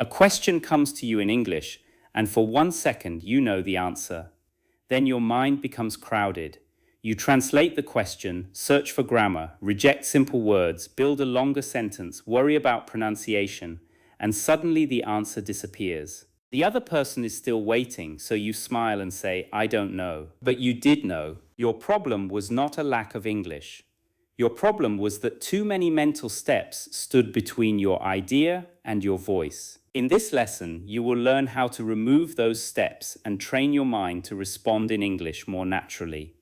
A question comes to you in English, and for 1 second you know the answer. Then your mind becomes crowded. You translate the question, search for grammar, reject simple words, build a longer sentence, worry about pronunciation, and suddenly the answer disappears. The other person is still waiting, so you smile and say, I don't know. But you did know. Your problem was not a lack of English. Your problem was that too many mental steps stood between your idea and your voice. In this lesson, you will learn how to remove those steps and train your mind to respond in English more naturally.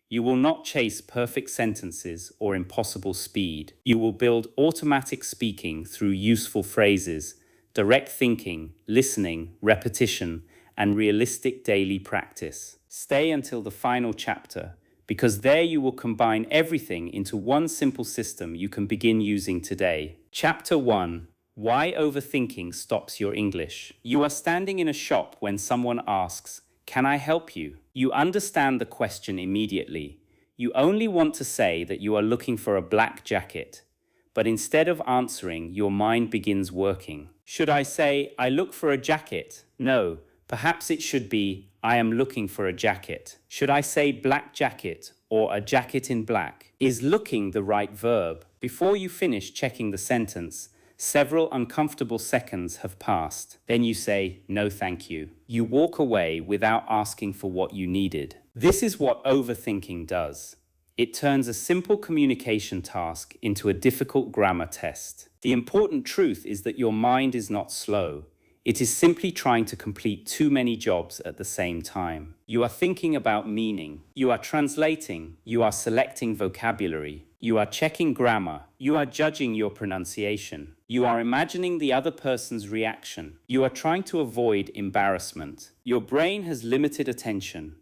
You will not chase perfect sentences or impossible speed. You will build automatic speaking through useful phrases, direct thinking, listening, repetition, and realistic daily practice. Stay until the final chapter, because there you will combine everything into one simple system you can begin using today. Chapter 1. Why overthinking stops your English. You are standing in a shop when someone asks, "Can I help you?" You understand the question immediately. You only want to say that you are looking for a black jacket. But instead of answering, your mind begins working. Should I say, I look for a jacket? No, perhaps it should be, I am looking for a jacket. Should I say black jacket or a jacket in black? Is looking the right verb? Before you finish checking the sentence, several uncomfortable seconds have passed. Then you say, no thank you. You walk away without asking for what you needed. This is what overthinking does. It turns a simple communication task into a difficult grammar test. The important truth is that your mind is not slow. It is simply trying to complete too many jobs at the same time. You are thinking about meaning. You are translating. You are selecting vocabulary. You are checking grammar. You are judging your pronunciation. You are imagining the other person's reaction. You are trying to avoid embarrassment. Your brain has limited attention.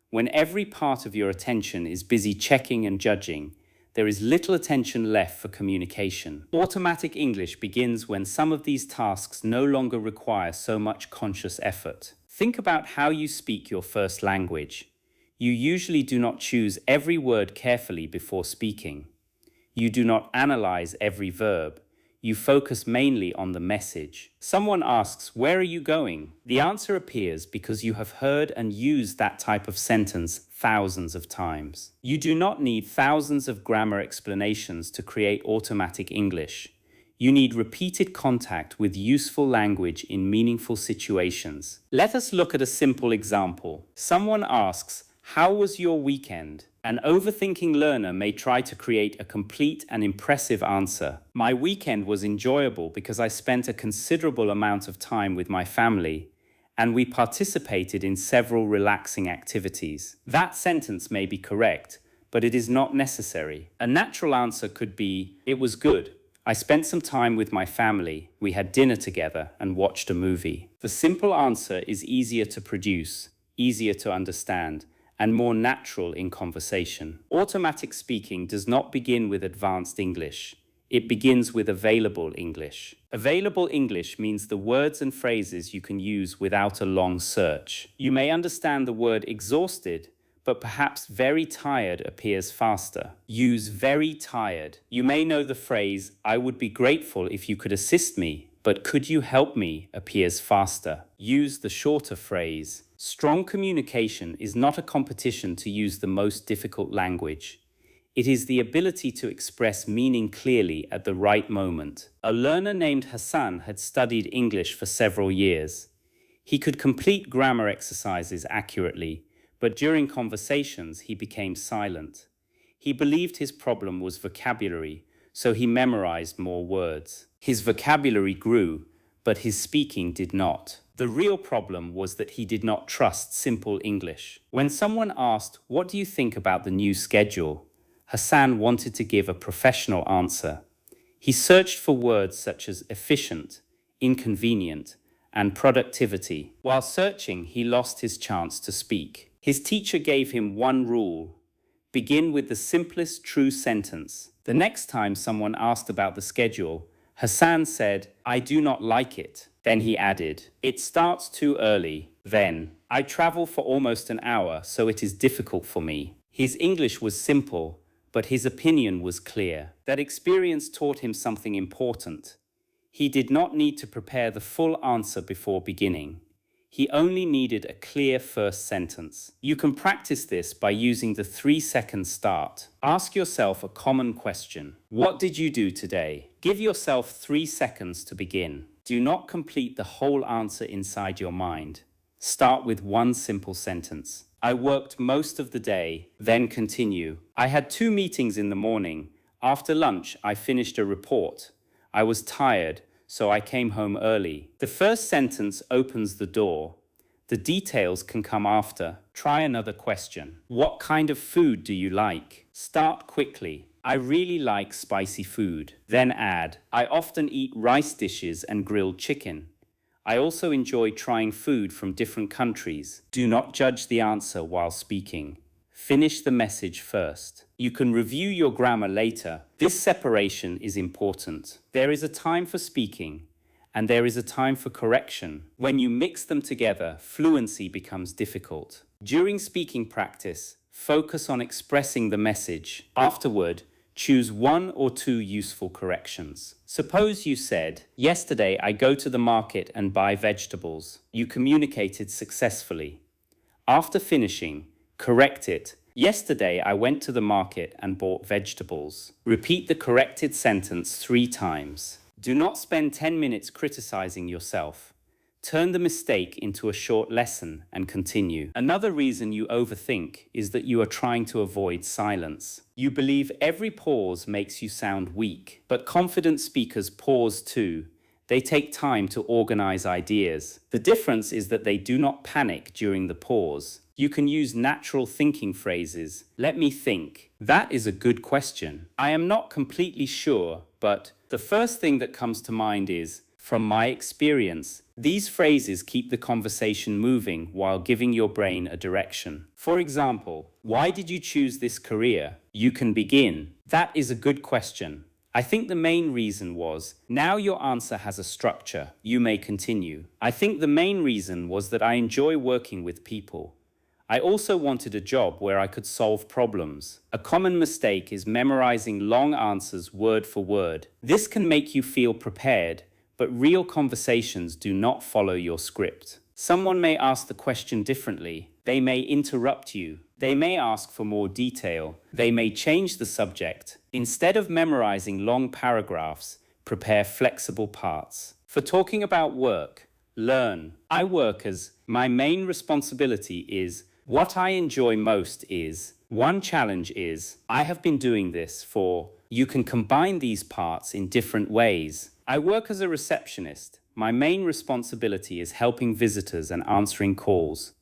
When every part of your attention is busy checking and judging, there is little attention left for communication. Automatic English begins when some of these tasks no longer require so much conscious effort. Think about how you speak your first language. You usually do not choose every word carefully before speaking. You do not analyze every verb. You focus mainly on the message. Someone asks, "Where are you going?" The answer appears because you have heard and used that type of sentence thousands of times. You do not need thousands of grammar explanations to create automatic English. You need repeated contact with useful language in meaningful situations. Let us look at a simple example. Someone asks, "How was your weekend?" An overthinking learner may try to create a complete and impressive answer. My weekend was enjoyable because I spent a considerable amount of time with my family, and we participated in several relaxing activities. That sentence may be correct, but it is not necessary. A natural answer could be, "It was good. I spent some time with my family. We had dinner together and watched a movie." The simple answer is easier to produce, easier to understand, and more natural in conversation. Automatic speaking does not begin with advanced English. It begins with available English. Available English means the words and phrases you can use without a long search. You may understand the word exhausted, but perhaps very tired appears faster. Use very tired. You may know the phrase, "I would be grateful if you could assist me," but "could you help me" appears faster. Use the shorter phrase. Strong communication is not a competition to use the most difficult language. It is the ability to express meaning clearly at the right moment. A learner named Hassan had studied English for several years. He could complete grammar exercises accurately, but during conversations he became silent. He believed his problem was vocabulary, so he memorized more words. His vocabulary grew, but his speaking did not. The real problem was that he did not trust simple English. When someone asked, "What do you think about the new schedule?" Hassan wanted to give a professional answer. He searched for words such as efficient, inconvenient, and productivity. While searching, he lost his chance to speak. His teacher gave him one rule: begin with the simplest true sentence. The next time someone asked about the schedule, Hassan said, "I do not like it." Then he added, "It starts too early." Then, "I travel for almost an hour, so it is difficult for me." His English was simple, but his opinion was clear. That experience taught him something important. He did not need to prepare the full answer before beginning. He only needed a clear first sentence. You can practice this by using the 3-second start. Ask yourself a common question. What did you do today? Give yourself 3 seconds to begin. Do not complete the whole answer inside your mind. Start with one simple sentence. I worked most of the day, then continue. I had 2 meetings in the morning. After lunch, I finished a report. I was tired, so I came home early. The first sentence opens the door. The details can come after. Try another question. What kind of food do you like? Start quickly. I really like spicy food. Then add, I often eat rice dishes and grilled chicken. I also enjoy trying food from different countries. Do not judge the answer while speaking. Finish the message first. You can review your grammar later. This separation is important. There is a time for speaking, and there is a time for correction. When you mix them together, fluency becomes difficult. During speaking practice, focus on expressing the message. Afterward, choose 1 or 2 useful corrections. Suppose you said, yesterday I go to the market and buy vegetables. You communicated successfully. After finishing, correct it. Yesterday I went to the market and bought vegetables. Repeat the corrected sentence 3 times. Do not spend 10 minutes criticizing yourself. Turn the mistake into a short lesson and continue. Another reason you overthink is that you are trying to avoid silence. You believe every pause makes you sound weak, but confident speakers pause too. They take time to organize ideas. The difference is that they do not panic during the pause. You can use natural thinking phrases. Let me think. That is a good question. I am not completely sure, but the first thing that comes to mind is, from my experience. These phrases keep the conversation moving while giving your brain a direction. For example, why did you choose this career? You can begin. That is a good question. I think the main reason was, now your answer has a structure. You may continue. I think the main reason was that I enjoy working with people. I also wanted a job where I could solve problems. A common mistake is memorizing long answers word for word. This can make you feel prepared, but real conversations do not follow your script. Someone may ask the question differently. They may interrupt you. They may ask for more detail. They may change the subject. Instead of memorizing long paragraphs, prepare flexible parts. For talking about work, learn. I work as, my main responsibility is, what I enjoy most is, one challenge is, I have been doing this for. You can combine these parts in different ways. I work as a receptionist. My main responsibility is helping visitors and answering calls.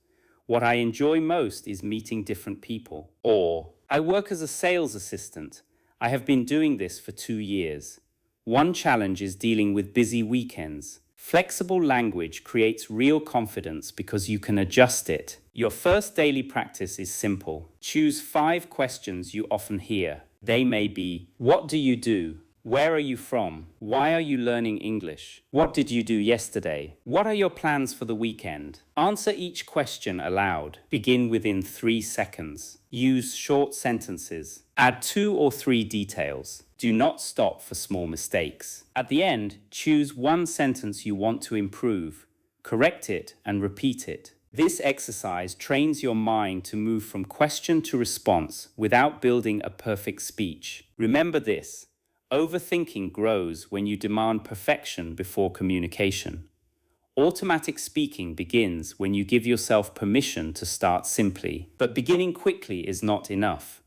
What I enjoy most is meeting different people. Or, I work as a sales assistant. I have been doing this for 2 years. One challenge is dealing with busy weekends. Flexible language creates real confidence because you can adjust it. Your first daily practice is simple. Choose 5 questions you often hear. They may be, what do you do? Where are you from? Why are you learning English? What did you do yesterday? What are your plans for the weekend? Answer each question aloud. Begin within 3 seconds. Use short sentences. Add 2 or 3 details. Do not stop for small mistakes. At the end, choose 1 sentence you want to improve. Correct it and repeat it. This exercise trains your mind to move from question to response without building a perfect speech. Remember this. Overthinking grows when you demand perfection before communication. Automatic speaking begins when you give yourself permission to start simply. But beginning quickly is not enough.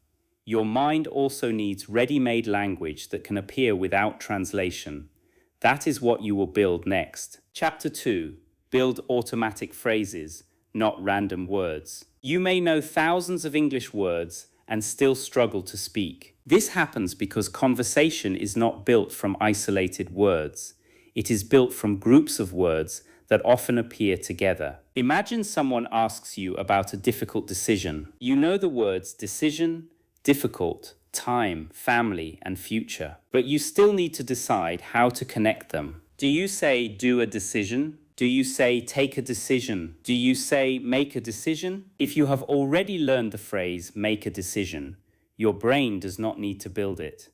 Your mind also needs ready-made language that can appear without translation. That is what you will build next. Chapter 2. Build automatic phrases, not random words. You may know thousands of English words and still struggle to speak. This happens because conversation is not built from isolated words. It is built from groups of words that often appear together. Imagine someone asks you about a difficult decision. You know the words decision, difficult, time, family, and future, but you still need to decide how to connect them. Do you say do a decision? Do you say take a decision? Do you say make a decision? If you have already learned the phrase make a decision, your brain does not need to build it.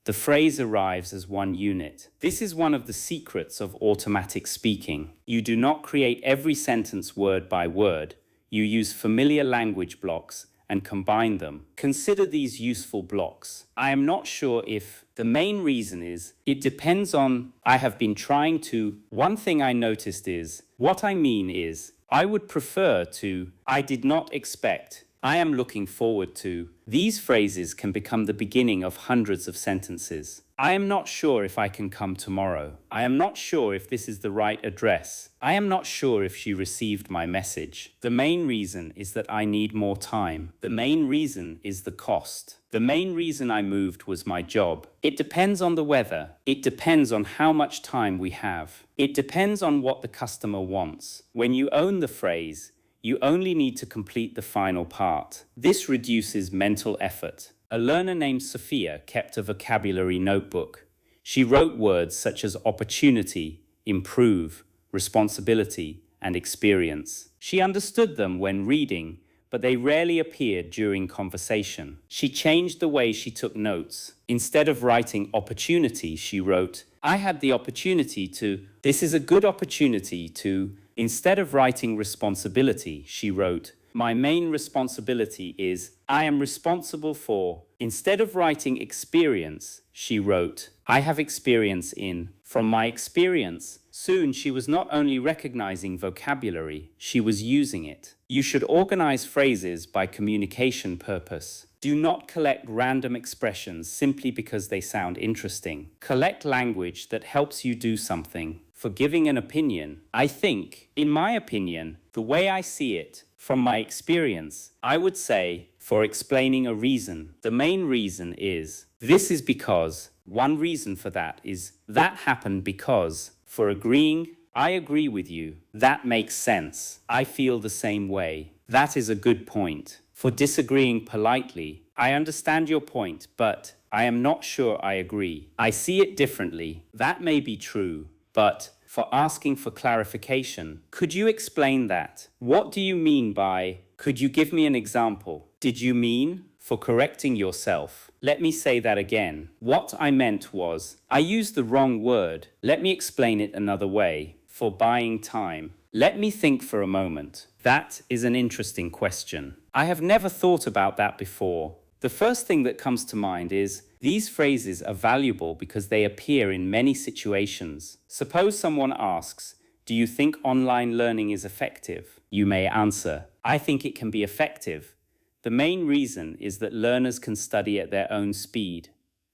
The phrase arrives as one unit. This is one of the secrets of automatic speaking. You do not create every sentence word by word. You use familiar language blocks and combine them. Consider these useful blocks. I am not sure if. The main reason is it depends on. I have been trying to. One thing I noticed is. What I mean is I would prefer to. I did not expect. I am looking forward to. These phrases can become the beginning of hundreds of sentences. I am not sure if I can come tomorrow. I am not sure if this is the right address. I am not sure if she received my message. The main reason is that I need more time. The main reason is the cost. The main reason I moved was my job. It depends on the weather. It depends on how much time we have. It depends on what the customer wants. When you own the phrase, you only need to complete the final part. This reduces mental effort. A learner named Sophia kept a vocabulary notebook. She wrote words such as opportunity, improve, responsibility, and experience. She understood them when reading, but they rarely appeared during conversation. She changed the way she took notes. Instead of writing opportunity, she wrote, I had the opportunity to. This is a good opportunity to. Instead of writing responsibility, she wrote, my main responsibility is, I am responsible for. Instead of writing experience, she wrote, I have experience in. From my experience. Soon she was not only recognizing vocabulary, she was using it. You should organize phrases by communication purpose. Do not collect random expressions simply because they sound interesting. Collect language that helps you do something. For giving an opinion, I think, in my opinion, the way I see it, from my experience, I would say, for explaining a reason. The main reason is, this is because. One reason for that is, that happened because. For agreeing, I agree with you. That makes sense. I feel the same way. That is a good point. For disagreeing politely, I understand your point, but I am not sure I agree. I see it differently. That may be true. But for asking for clarification, could you explain that? What do you mean by, could you give me an example? Did you mean, for correcting yourself? Let me say that again. What I meant was, I used the wrong word. Let me explain it another way. For buying time. Let me think for a moment. That is an interesting question. I have never thought about that before. The first thing that comes to mind is, these phrases are valuable because they appear in many situations. Suppose someone asks, do you think online learning is effective? You may answer, I think it can be effective. The main reason is that learners can study at their own speed.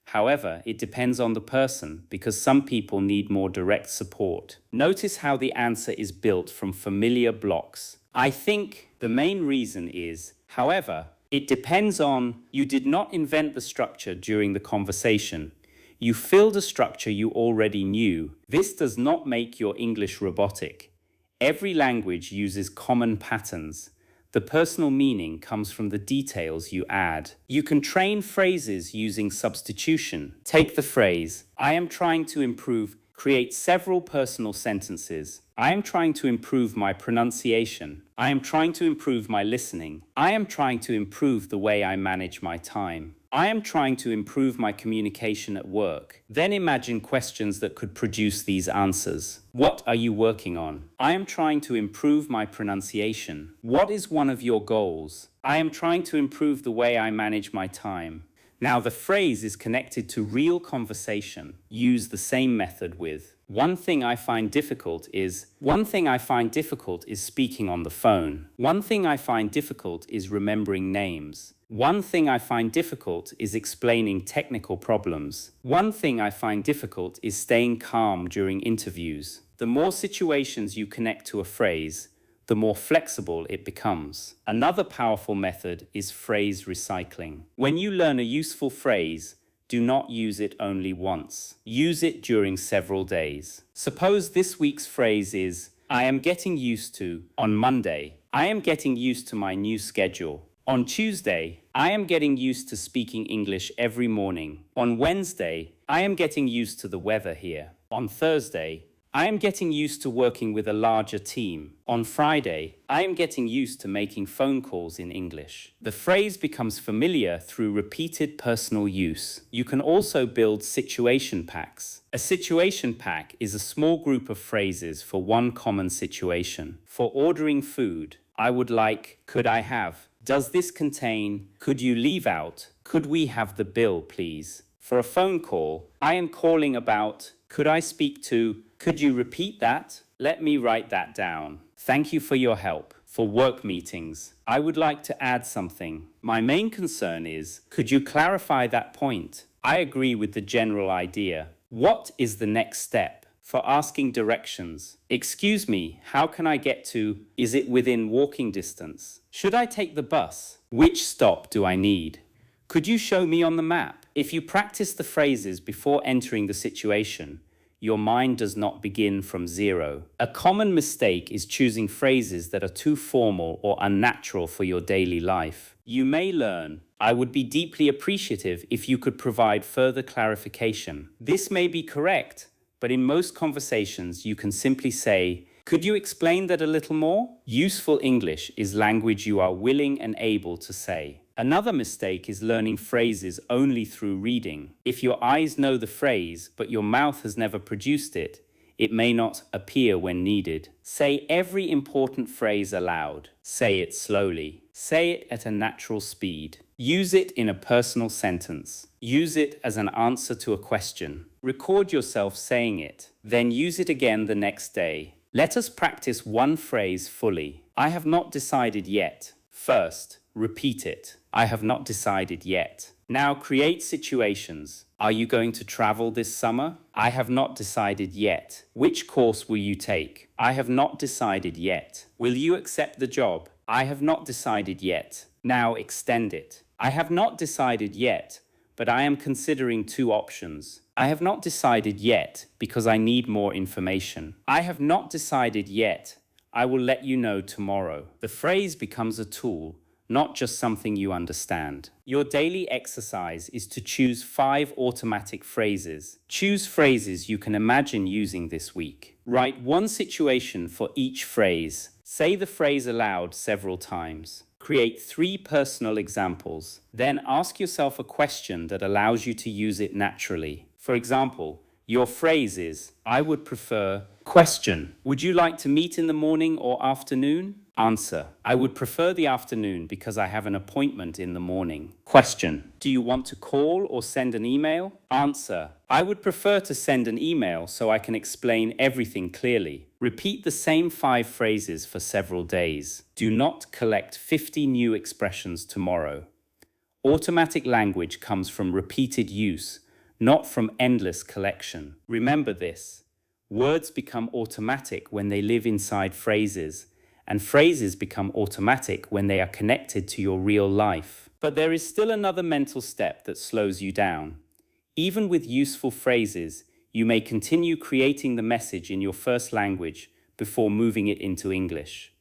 However, it depends on the person because some people need more direct support. Notice how the answer is built from familiar blocks. I think the main reason is, however, it depends on. You did not invent the structure during the conversation. You filled a structure you already knew. This does not make your English robotic. Every language uses common patterns. The personal meaning comes from the details you add. You can train phrases using substitution. Take the phrase, I am trying to improve. Create several personal sentences. I am trying to improve my pronunciation. I am trying to improve my listening. I am trying to improve the way I manage my time. I am trying to improve my communication at work. Then imagine questions that could produce these answers. What are you working on? I am trying to improve my pronunciation. What is one of your goals? I am trying to improve the way I manage my time. Now the phrase is connected to real conversation. Use the same method with. One thing I find difficult is speaking on the phone. One thing I find difficult is remembering names. One thing I find difficult is explaining technical problems. One thing I find difficult is staying calm during interviews. The more situations you connect to a phrase, the more flexible it becomes. Another powerful method is phrase recycling. When you learn a useful phrase, do not use it only once. Use it during several days. Suppose this week's phrase is, I am getting used to. On Monday, I am getting used to my new schedule. On Tuesday, I am getting used to speaking English every morning. On Wednesday, I am getting used to the weather here. On Thursday, I am getting used to working with a larger team. On Friday, I am getting used to making phone calls in English. The phrase becomes familiar through repeated personal use. You can also build situation packs. A situation pack is a small group of phrases for one common situation. For ordering food, I would like, could I have? Does this contain, could you leave out? Could we have the bill, please? For a phone call, I am calling about, could I speak to, could you repeat that? Let me write that down. Thank you for your help. For work meetings, I would like to add something. My main concern is, could you clarify that point? I agree with the general idea. What is the next step? For asking directions, excuse me, how can I get to, is it within walking distance? Should I take the bus? Which stop do I need? Could you show me on the map? If you practice the phrases before entering the situation, your mind does not begin from zero. A common mistake is choosing phrases that are too formal or unnatural for your daily life. You may learn, I would be deeply appreciative if you could provide further clarification. This may be correct, but in most conversations you can simply say, could you explain that a little more? Useful English is language you are willing and able to say. Another mistake is learning phrases only through reading. If your eyes know the phrase, but your mouth has never produced it, it may not appear when needed. Say every important phrase aloud. Say it slowly. Say it at a natural speed. Use it in a personal sentence. Use it as an answer to a question. Record yourself saying it, then use it again the next day. Let us practice one phrase fully. I have not decided yet. First, repeat it. I have not decided yet. Now create situations. Are you going to travel this summer? I have not decided yet. Which course will you take? I have not decided yet. Will you accept the job? I have not decided yet. Now extend it. I have not decided yet, but I am considering two options. I have not decided yet because I need more information. I have not decided yet. I will let you know tomorrow. The phrase becomes a tool, not just something you understand. Your daily exercise is to choose 5 automatic phrases. Choose phrases you can imagine using this week. Write one situation for each phrase. Say the phrase aloud several times. Create 3 personal examples. Then ask yourself a question that allows you to use it naturally. For example, your phrase is, I would prefer, question, would you like to meet in the morning or afternoon? Answer, I would prefer the afternoon because I have an appointment in the morning. Question, do you want to call or send an email? Answer, I would prefer to send an email so I can explain everything clearly. Repeat the same 5 phrases for several days. Do not collect 50 new expressions tomorrow. Automatic language comes from repeated use, not from endless collection. Remember this. Words become automatic when they live inside phrases, and phrases become automatic when they are connected to your real life. But there is still another mental step that slows you down. Even with useful phrases, you may continue creating the message in your first language before moving it into English.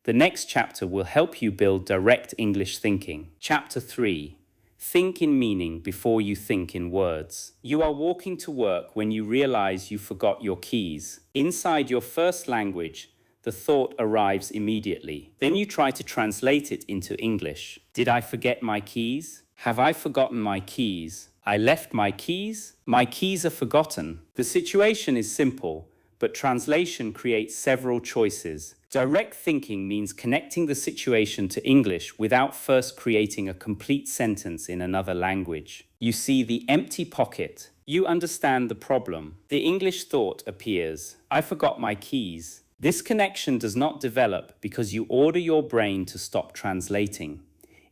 The next chapter will help you build direct English thinking. Chapter 3. Think in meaning before you think in words. You are walking to work when you realize you forgot your keys. Inside your first language, the thought arrives immediately. Then you try to translate it into English. Did I forget my keys? Have I forgotten my keys? I left my keys? My keys are forgotten. The situation is simple, but translation creates several choices. Direct thinking means connecting the situation to English without first creating a complete sentence in another language. You see the empty pocket. You understand the problem. The English thought appears. I forgot my keys. This connection does not develop because you order your brain to stop translating.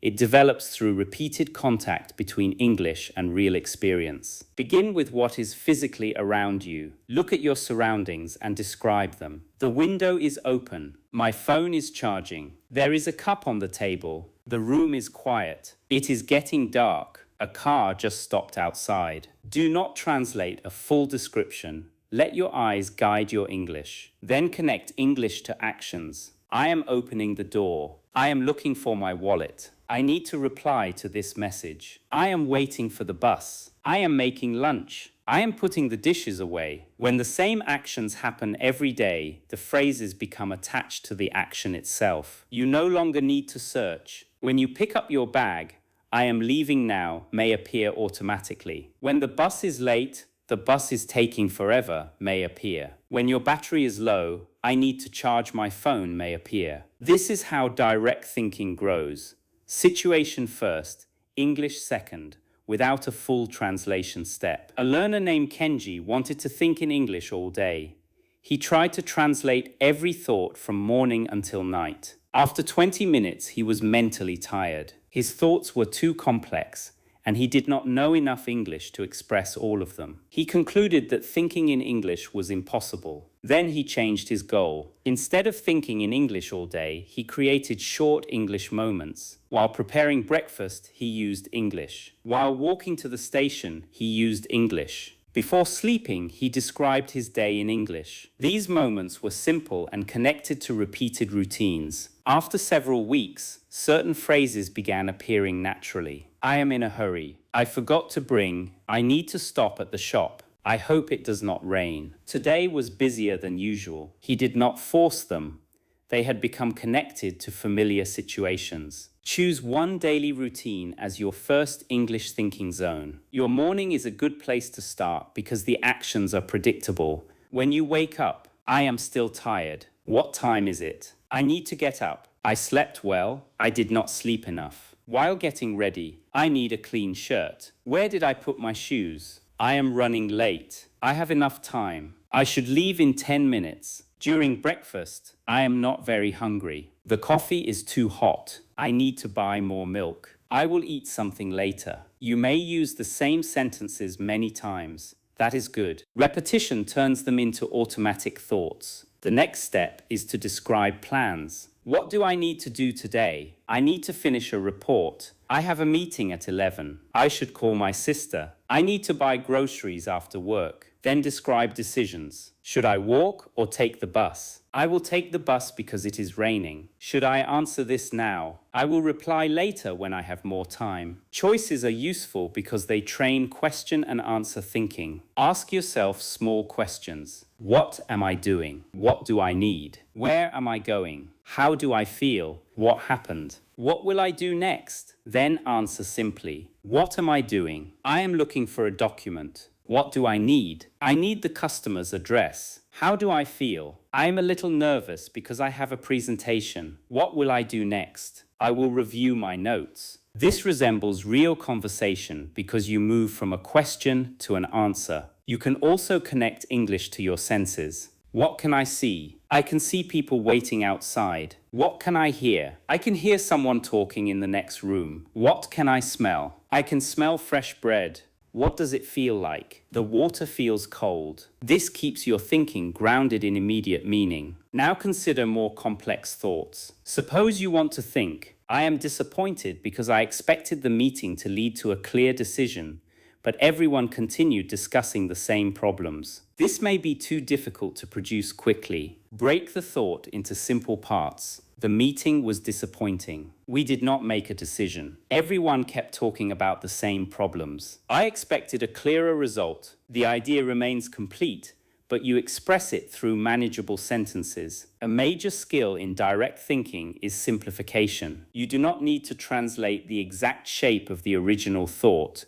It develops through repeated contact between English and real experience. Begin with what is physically around you. Look at your surroundings and describe them. The window is open. My phone is charging. There is a cup on the table. The room is quiet. It is getting dark. A car just stopped outside. Do not translate a full description. Let your eyes guide your English. Then connect English to actions. I am opening the door. I am looking for my wallet. I need to reply to this message. I am waiting for the bus. I am making lunch. I am putting the dishes away. When the same actions happen every day, the phrases become attached to the action itself. You no longer need to search. When you pick up your bag, I am leaving now may appear automatically. When the bus is late, the bus is taking forever may appear. When your battery is low, I need to charge my phone may appear. This is how direct thinking grows. Situation first, English second, without a full translation step. A learner named Kenji wanted to think in English all day. He tried to translate every thought from morning until night. After 20 minutes, he was mentally tired. His thoughts were too complex, and he did not know enough English to express all of them. He concluded that thinking in English was impossible. Then he changed his goal. Instead of thinking in English all day, he created short English moments. While preparing breakfast, he used English. While walking to the station, he used English. Before sleeping, he described his day in English. These moments were simple and connected to repeated routines. After several weeks, certain phrases began appearing naturally. I am in a hurry. I forgot to bring. I need to stop at the shop. I hope it does not rain. Today was busier than usual. He did not force them. They had become connected to familiar situations. Choose one daily routine as your first English thinking zone. Your morning is a good place to start because the actions are predictable. When you wake up, I am still tired. What time is it? I need to get up. I slept well. I did not sleep enough. While getting ready, I need a clean shirt. Where did I put my shoes? I am running late. I have enough time. I should leave in 10 minutes. During breakfast, I am not very hungry. The coffee is too hot. I need to buy more milk. I will eat something later. You may use the same sentences many times. That is good. Repetition turns them into automatic thoughts. The next step is to describe plans. What do I need to do today? I need to finish a report. I have a meeting at 11. I should call my sister. I need to buy groceries after work. Then describe decisions. Should I walk or take the bus? I will take the bus because it is raining. Should I answer this now? I will reply later when I have more time. Choices are useful because they train question and answer thinking. Ask yourself small questions. What am I doing? What do I need? Where am I going? How do I feel? What happened? What will I do next? Then answer simply. What am I doing? I am looking for a document. What do I need? I need the customer's address. How do I feel? I am a little nervous because I have a presentation. What will I do next? I will review my notes. This resembles real conversation because you move from a question to an answer. You can also connect English to your senses. What can I see? I can see people waiting outside. What can I hear? I can hear someone talking in the next room. What can I smell? I can smell fresh bread. What does it feel like? The water feels cold. This keeps your thinking grounded in immediate meaning. Now consider more complex thoughts. Suppose you want to think, I am disappointed because I expected the meeting to lead to a clear decision, but everyone continued discussing the same problems. This may be too difficult to produce quickly. Break the thought into simple parts. The meeting was disappointing. We did not make a decision. Everyone kept talking about the same problems. I expected a clearer result. The idea remains complete, but you express it through manageable sentences. A major skill in direct thinking is simplification. You do not need to translate the exact shape of the original thought.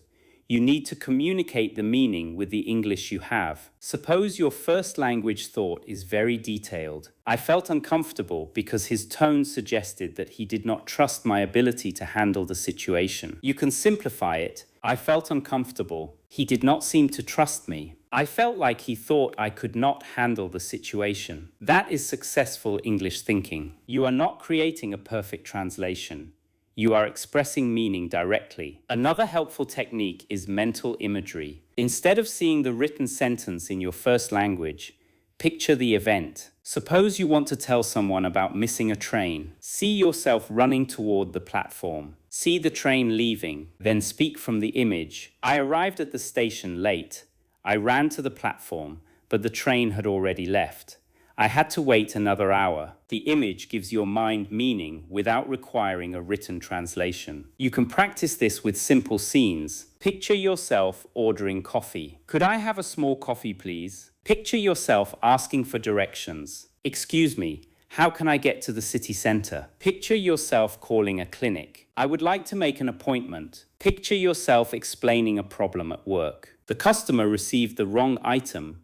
You need to communicate the meaning with the English you have. Suppose your first language thought is very detailed. I felt uncomfortable because his tone suggested that he did not trust my ability to handle the situation. You can simplify it. I felt uncomfortable. He did not seem to trust me. I felt like he thought I could not handle the situation. That is successful English thinking. You are not creating a perfect translation. You are expressing meaning directly. Another helpful technique is mental imagery. Instead of seeing the written sentence in your first language, picture the event. Suppose you want to tell someone about missing a train. See yourself running toward the platform. See the train leaving, then speak from the image. I arrived at the station late. I ran to the platform, but the train had already left. I had to wait another hour. The image gives your mind meaning without requiring a written translation. You can practice this with simple scenes. Picture yourself ordering coffee. Could I have a small coffee, please? Picture yourself asking for directions. Excuse me, how can I get to the city center? Picture yourself calling a clinic. I would like to make an appointment. Picture yourself explaining a problem at work. The customer received the wrong item.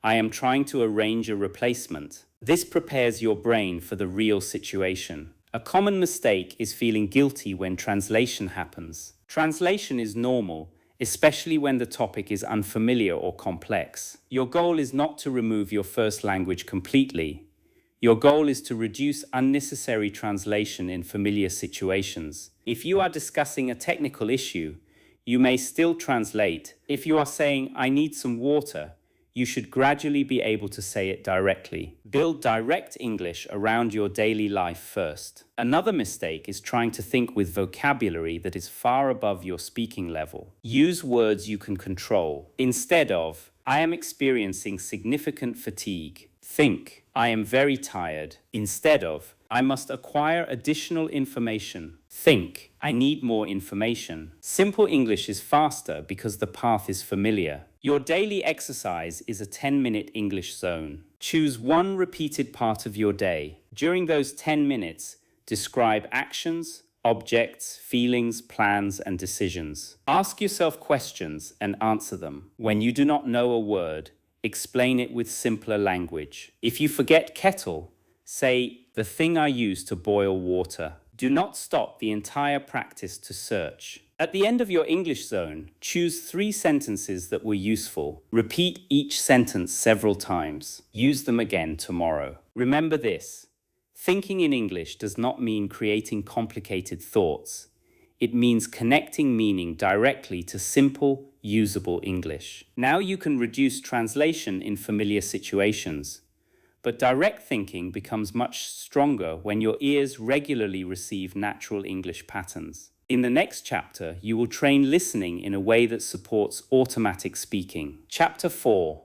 I am trying to arrange a replacement. This prepares your brain for the real situation. A common mistake is feeling guilty when translation happens. Translation is normal, especially when the topic is unfamiliar or complex. Your goal is not to remove your first language completely. Your goal is to reduce unnecessary translation in familiar situations. If you are discussing a technical issue, you may still translate. If you are saying, "I need some water," you should gradually be able to say it directly. Build direct English around your daily life first. Another mistake is trying to think with vocabulary that is far above your speaking level. Use words you can control. Instead of, "I am experiencing significant fatigue," think, "I am very tired." Instead of, "I must acquire additional information," think, "I need more information." Simple English is faster because the path is familiar. Your daily exercise is a 10-minute English zone. Choose one repeated part of your day. During those 10 minutes, describe actions, objects, feelings, plans, and decisions. Ask yourself questions and answer them. When you do not know a word, explain it with simpler language. If you forget kettle, say, "the thing I use to boil water." Do not stop the entire practice to search. At the end of your English zone, choose 3 sentences that were useful. Repeat each sentence several times. Use them again tomorrow. Remember this: thinking in English does not mean creating complicated thoughts. It means connecting meaning directly to simple, usable English. Now you can reduce translation in familiar situations. But direct thinking becomes much stronger when your ears regularly receive natural English patterns. In the next chapter, you will train listening in a way that supports automatic speaking. Chapter 4.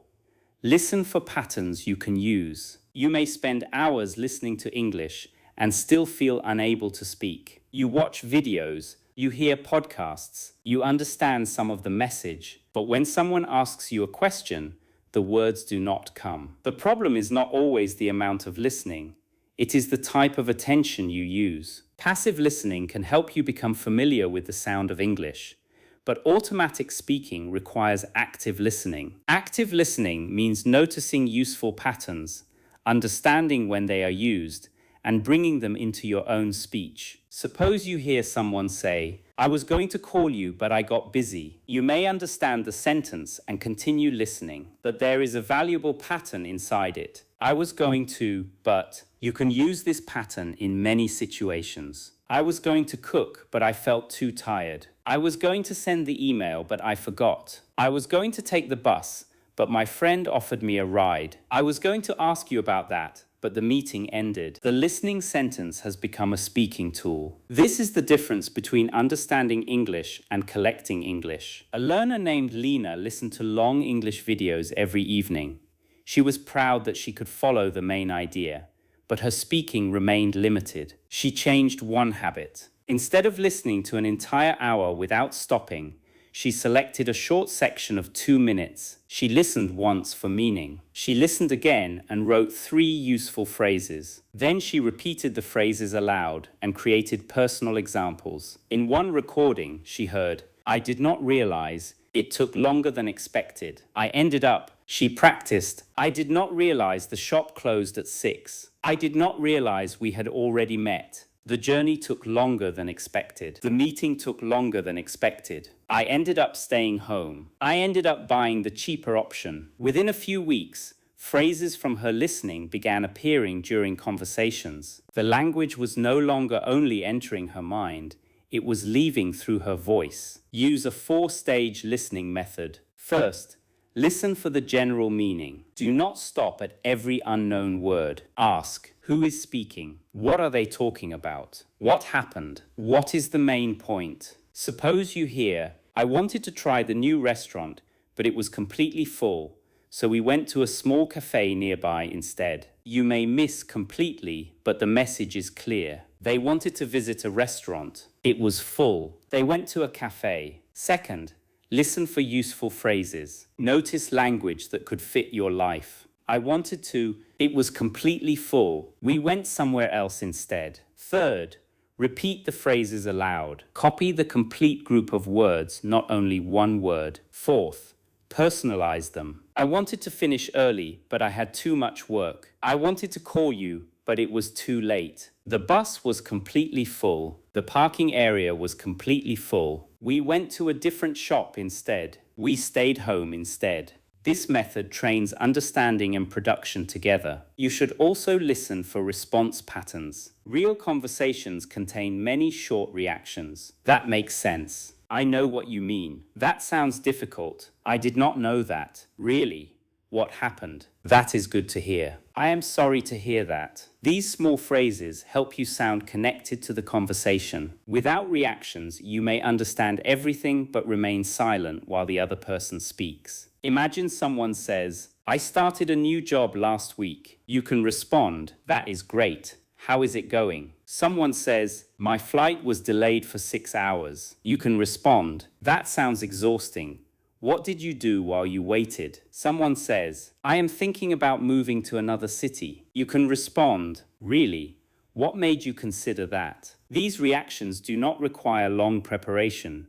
Listen for patterns you can use. You may spend hours listening to English and still feel unable to speak. You watch videos, you hear podcasts, you understand some of the message, but when someone asks you a question, the words do not come. The problem is not always the amount of listening. It is the type of attention you use. Passive listening can help you become familiar with the sound of English, but automatic speaking requires active listening. Active listening means noticing useful patterns, understanding when they are used, and bringing them into your own speech. Suppose you hear someone say, "I was going to call you, but I got busy." You may understand the sentence and continue listening, but there is a valuable pattern inside it. "I was going to, but..." You can use this pattern in many situations. "I was going to cook, but I felt too tired." "I was going to send the email, but I forgot." "I was going to take the bus, but my friend offered me a ride." "I was going to ask you about that, but the meeting ended." The listening sentence has become a speaking tool. This is the difference between understanding English and collecting English. A learner named Lena listened to long English videos every evening. She was proud that she could follow the main idea, but her speaking remained limited. She changed one habit. Instead of listening to an entire hour without stopping, she selected a short section of 2 minutes. She listened once for meaning. She listened again and wrote 3 useful phrases. Then she repeated the phrases aloud and created personal examples. In one recording, she heard, "I did not realize it took longer than expected. I ended up..." She practiced, "I did not realize the shop closed at 6. I did not realize we had already met. The journey took longer than expected. The meeting took longer than expected. I ended up staying home. I ended up buying the cheaper option." Within a few weeks, phrases from her listening began appearing during conversations. The language was no longer only entering her mind, it was leaving through her voice. Use a 4-stage listening method. First, listen for the general meaning. Do not stop at every unknown word. Ask, who is speaking? What are they talking about? What happened? What is the main point? Suppose you hear, "I wanted to try the new restaurant, but it was completely full, so we went to a small cafe nearby instead." you may miss completely, but the message is clear. They wanted to visit a restaurant. It was full. They went to a cafe. Second, listen for useful phrases. Notice language that could fit your life. I wanted to. It was completely full. We went somewhere else instead. Third, repeat the phrases aloud. Copy the complete group of words, not only one word. Fourth, personalize them. I wanted to finish early, but I had too much work. I wanted to call you, but it was too late. The bus was completely full. The parking area was completely full. We went to a different shop instead. We stayed home instead. This method trains understanding and production together. You should also listen for response patterns. Real conversations contain many short reactions. That makes sense. I know what you mean. That sounds difficult. I did not know that. Really? What happened? That is good to hear. I am sorry to hear that. These small phrases help you sound connected to the conversation. Without reactions, you may understand everything but remain silent while the other person speaks. Imagine someone says, I started a new job last week. You can respond, that is great. How is it going? Someone says, my flight was delayed for 6 hours. You can respond, that sounds exhausting. What did you do while you waited? Someone says, I am thinking about moving to another city. You can respond, really? What made you consider that? These reactions do not require long preparation.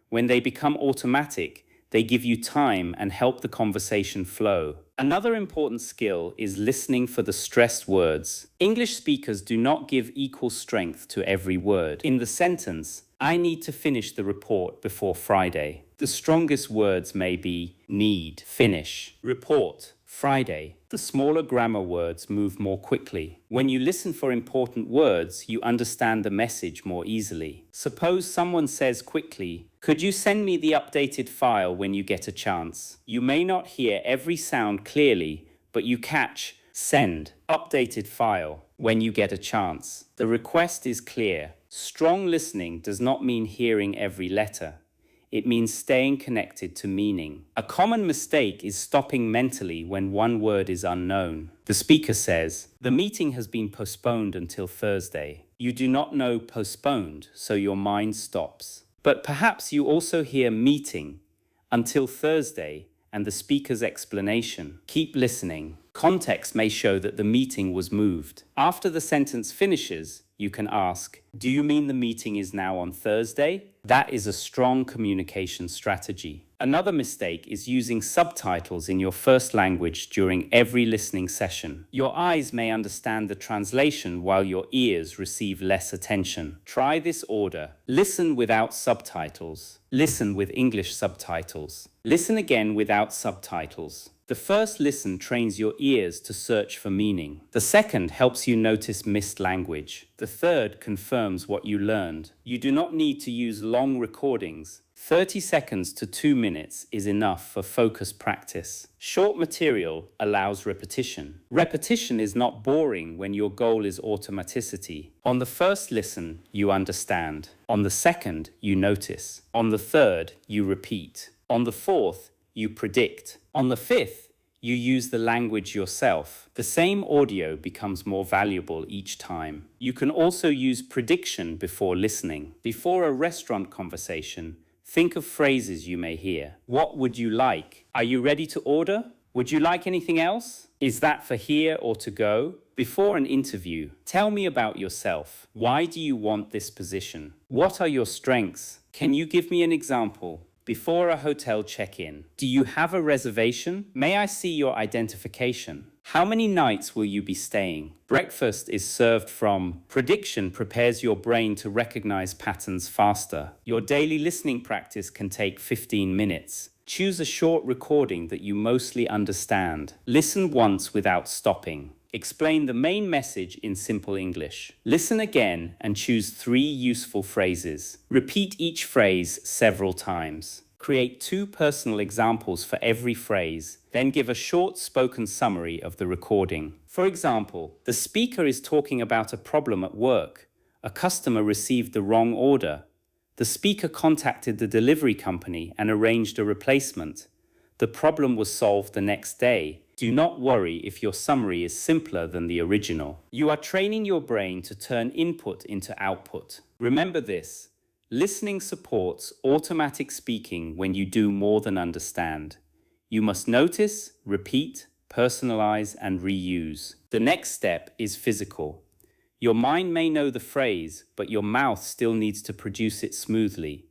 When they become automatic, they give you time and help the conversation flow. Another important skill is listening for the stressed words. English speakers do not give equal strength to every word. In the sentence, I need to finish the report before Friday. The strongest words may be need, finish, report, Friday. The smaller grammar words move more quickly. When you listen for important words, you understand the message more easily. Suppose someone says quickly, could you send me the updated file when you get a chance? You may not hear every sound clearly, but you catch send, updated file, when you get a chance. The request is clear. Strong listening does not mean hearing every letter. It means staying connected to meaning. A common mistake is stopping mentally when one word is unknown. The speaker says, the meeting has been postponed until Thursday. You do not know postponed, so your mind stops. But perhaps you also hear meeting until Thursday and the speaker's explanation. Keep listening. Context may show that the meeting was moved. After the sentence finishes, you can ask, do you mean the meeting is now on Thursday? That is a strong communication strategy. Another mistake is using subtitles in your first language during every listening session. Your eyes may understand the translation while your ears receive less attention. Try this order. Listen without subtitles. Listen with English subtitles. Listen again without subtitles. The first listen trains your ears to search for meaning. The second helps you notice missed language. The third confirms what you learned. You do not need to use long recordings. 30 seconds to 2 minutes is enough for focused practice. Short material allows repetition. Repetition is not boring when your goal is automaticity. On the first listen, you understand. On the second, you notice. On the third, you repeat. On the fourth, you predict. On the fifth, you use the language yourself. The same audio becomes more valuable each time. You can also use prediction before listening. Before a restaurant conversation, think of phrases you may hear. What would you like? Are you ready to order? Would you like anything else? Is that for here or to go? Before an interview, tell me about yourself. Why do you want this position? What are your strengths? Can you give me an example? Before a hotel check-in, do you have a reservation? May I see your identification? How many nights will you be staying? Breakfast is served from. Prediction prepares your brain to recognize patterns faster. Your daily listening practice can take 15 minutes. Choose a short recording that you mostly understand. Listen once without stopping. Explain the main message in simple English. Listen again and choose 3 useful phrases. Repeat each phrase several times. Create 2 personal examples for every phrase, then give a short spoken summary of the recording. For example, the speaker is talking about a problem at work. A customer received the wrong order. The speaker contacted the delivery company and arranged a replacement. The problem was solved the next day. Do not worry if your summary is simpler than the original. You are training your brain to turn input into output. Remember this: listening supports automatic speaking when you do more than understand. You must notice, repeat, personalize, and reuse. The next step is physical. Your mind may know the phrase, but your mouth still needs to produce it smoothly.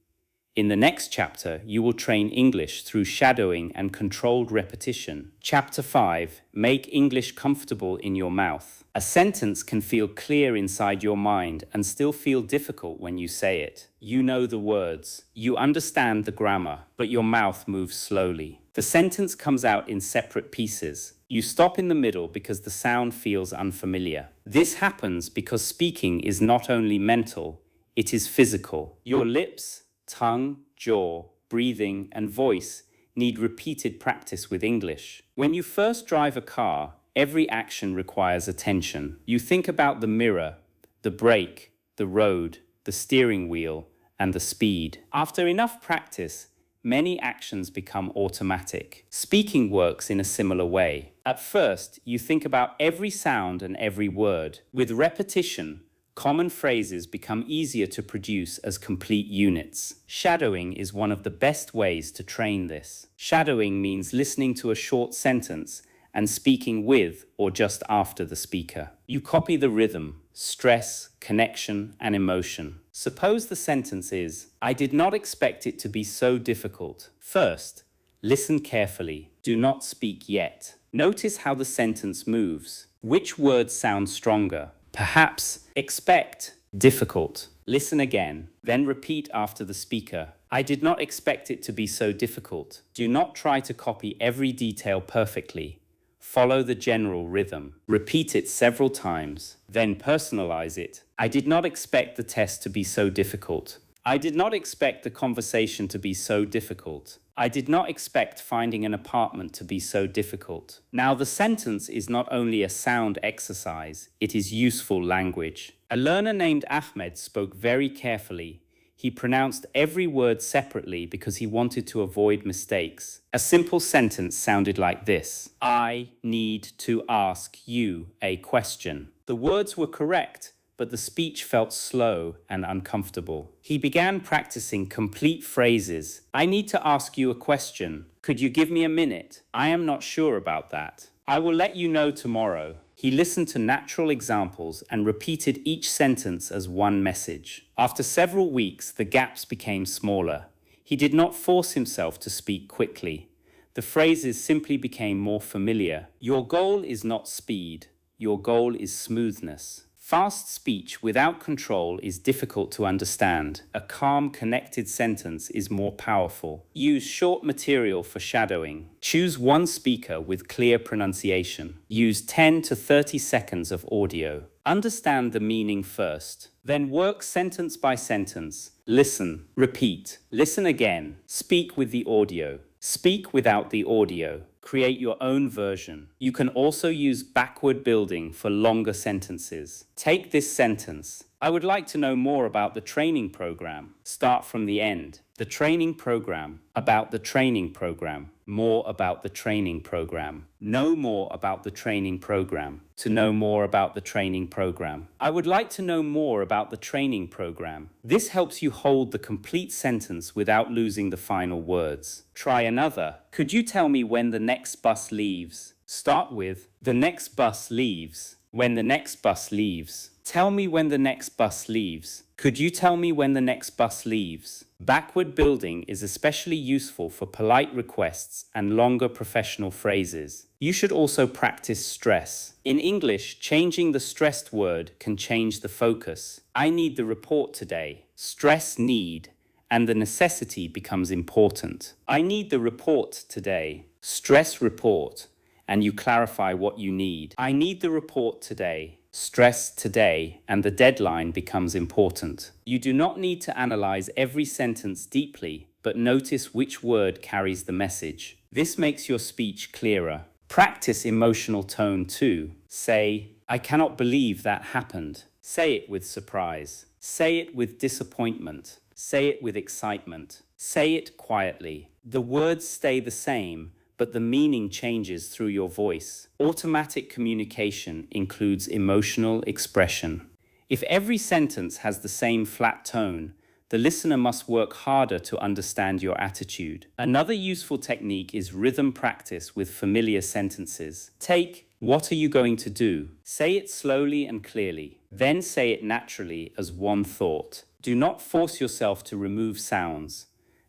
In the next chapter, you will train English through shadowing and controlled repetition. Chapter 5: Make English comfortable in your mouth. A sentence can feel clear inside your mind and still feel difficult when you say it. You know the words, you understand the grammar, but your mouth moves slowly. The sentence comes out in separate pieces. You stop in the middle because the sound feels unfamiliar. This happens because speaking is not only mental, it is physical. Your lips, tongue, jaw, breathing, and voice need repeated practice with English. When you first drive a car, every action requires attention. You think about the mirror, the brake, the road, the steering wheel, and the speed. After enough practice, many actions become automatic. Speaking works in a similar way. At first, you think about every sound and every word. With repetition, common phrases become easier to produce as complete units. Shadowing is one of the best ways to train this. Shadowing means listening to a short sentence and speaking with or just after the speaker. You copy the rhythm, stress, connection, and emotion. Suppose the sentence is, "I did not expect it to be so difficult." First, listen carefully. Do not speak yet. Notice how the sentence moves. Which words sound stronger? Perhaps expect, difficult. Listen again, then repeat after the speaker. "I did not expect it to be so difficult." Do not try to copy every detail perfectly. Follow the general rhythm. Repeat it several times, then personalize it. "I did not expect the test to be so difficult." "I did not expect the conversation to be so difficult." "I did not expect finding an apartment to be so difficult." Now, the sentence is not only a sound exercise, it is useful language. A learner named Ahmed spoke very carefully. He pronounced every word separately because he wanted to avoid mistakes. A simple sentence sounded like this: "I need to ask you a question." The words were correct, but the speech felt slow and uncomfortable. He began practicing complete phrases. "I need to ask you a question. Could you give me a minute? I am not sure about that. I will let you know tomorrow." He listened to natural examples and repeated each sentence as one message. After several weeks, the gaps became smaller. He did not force himself to speak quickly. The phrases simply became more familiar. Your goal is not speed. Your goal is smoothness. Fast speech without control is difficult to understand. A calm, connected sentence is more powerful. Use short material for shadowing. Choose one speaker with clear pronunciation. Use 10 to 30 seconds of audio. Understand the meaning first. Then work sentence by sentence. Listen, repeat, listen again. Speak with the audio. Speak without the audio. Create your own version. You can also use backward building for longer sentences. Take this sentence: "I would like to know more about the training program." Start from the end. The training program. About the training program. More about the training program. Know more about the training program. To know more about the training program. I would like to know more about the training program. This helps you hold the complete sentence without losing the final words. Try another. Could you tell me when the next bus leaves? Start with, the next bus leaves. When the next bus leaves. Tell me when the next bus leaves. Could you tell me when the next bus leaves? Backward building is especially useful for polite requests and longer professional phrases. You should also practice stress. In English, changing the stressed word can change the focus. I need the report today. Stress need, and the necessity becomes important. I need the report today. Stress report, and you clarify what you need. I need the report today. Stress today, and the deadline becomes important. You do not need to analyze every sentence deeply, but notice which word carries the message. This makes your speech clearer. Practice emotional tone too. Say, "I cannot believe that happened." Say it with surprise. Say it with disappointment. Say it with excitement. Say it quietly. The words stay the same, but the meaning changes through your voice. Automatic communication includes emotional expression. If every sentence has the same flat tone, the listener must work harder to understand your attitude. Another useful technique is rhythm practice with familiar sentences. Take, "What are you going to do?" Say it slowly and clearly. Then say it naturally as one thought. Do not force yourself to remove sounds.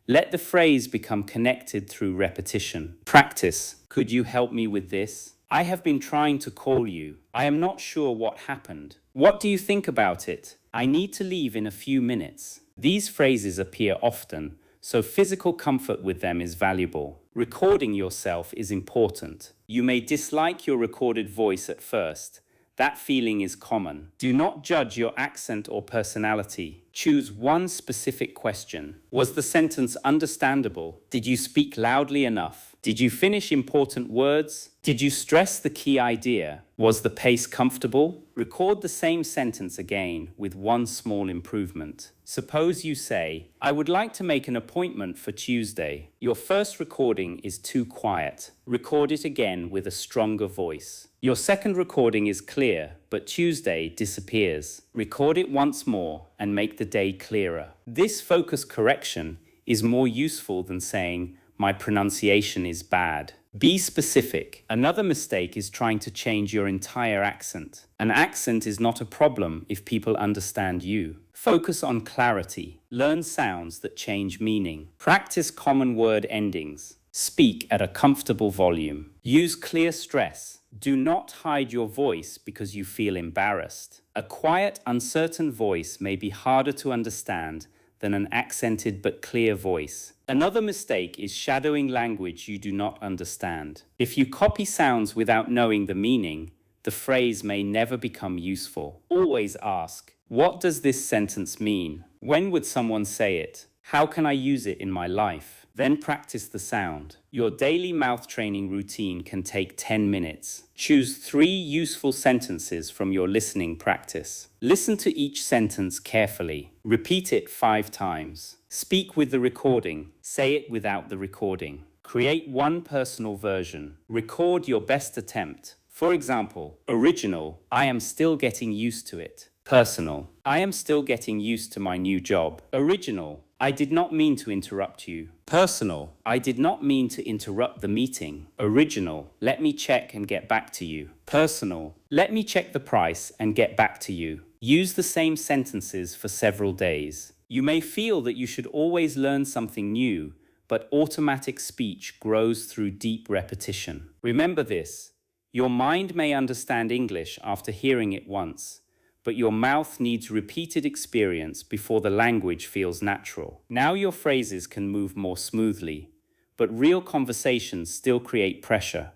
Let the phrase become connected through repetition. Practice. "Could you help me with this? I have been trying to call you. I am not sure what happened. What do you think about it? I need to leave in a few minutes." These phrases appear often, so physical comfort with them is valuable. Recording yourself is important. You may dislike your recorded voice at first. That feeling is common. Do not judge your accent or personality. Choose one specific question. Was the sentence understandable? Did you speak loudly enough? Did you finish important words? Did you stress the key idea? Was the pace comfortable? Record the same sentence again with one small improvement. Suppose you say, "I would like to make an appointment for Tuesday." Your first recording is too quiet. Record it again with a stronger voice. Your second recording is clear, but Tuesday disappears. Record it once more and make the day clearer. This focus correction is more useful than saying, "My pronunciation is bad." Be specific. Another mistake is trying to change your entire accent. An accent is not a problem if people understand you. Focus on clarity. Learn sounds that change meaning. Practice common word endings. Speak at a comfortable volume. Use clear stress. Do not hide your voice because you feel embarrassed. A quiet, uncertain voice may be harder to understand than an accented but clear voice. Another mistake is shadowing language you do not understand. If you copy sounds without knowing the meaning, the phrase may never become useful. Always ask, "What does this sentence mean? When would someone say it? How can I use it in my life?" Then practice the sound. Your daily mouth training routine can take 10 minutes. Choose 3 useful sentences from your listening practice. Listen to each sentence carefully. Repeat it 5 times. Speak with the recording. Say it without the recording. Create one personal version. Record your best attempt. For example, original, "I am still getting used to it." Personal, "I am still getting used to my new job." Original, "I did not mean to interrupt you." Personal, "I did not mean to interrupt the meeting." Original, "Let me check and get back to you." Personal, "Let me check the price and get back to you." Use the same sentences for several days. You may feel that you should always learn something new, but automatic speech grows through deep repetition. Remember this, your mind may understand English after hearing it once, but your mouth needs repeated experience before the language feels natural. Now your phrases can move more smoothly, but real conversations still create pressure.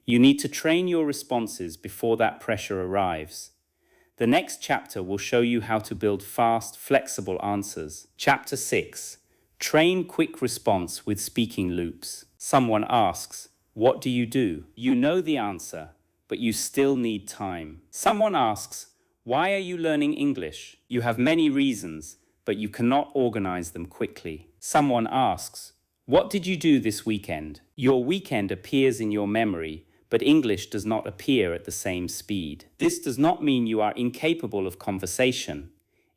You need to train your responses before that pressure arrives. The next chapter will show you how to build fast, flexible answers. Chapter 6. Train quick response with speaking loops. Someone asks, "What do you do?" You know the answer, but you still need time. Someone asks, "Why are you learning English?" You have many reasons, but you cannot organize them quickly. Someone asks, "What did you do this weekend?" Your weekend appears in your memory, but English does not appear at the same speed. This does not mean you are incapable of conversation.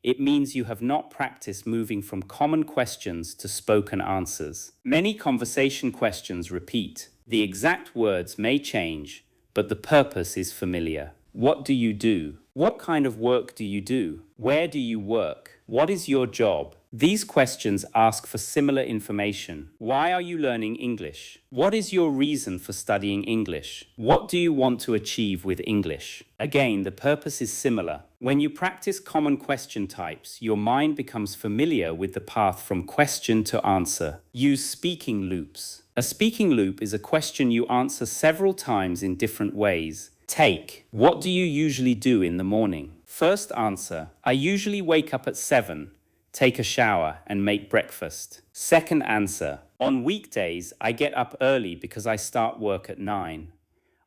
It means you have not practiced moving from common questions to spoken answers. Many conversation questions repeat. The exact words may change, but the purpose is familiar. What do you do? What kind of work do you do? Where do you work? What is your job? These questions ask for similar information. Why are you learning English? What is your reason for studying English? What do you want to achieve with English? Again, the purpose is similar. When you practice common question types, your mind becomes familiar with the path from question to answer. Use speaking loops. A speaking loop is a question you answer several times in different ways. Take, "What do you usually do in the morning?" First answer, "I usually wake up at 7, take a shower and make breakfast." Second answer, "On weekdays, I get up early because I start work at 9.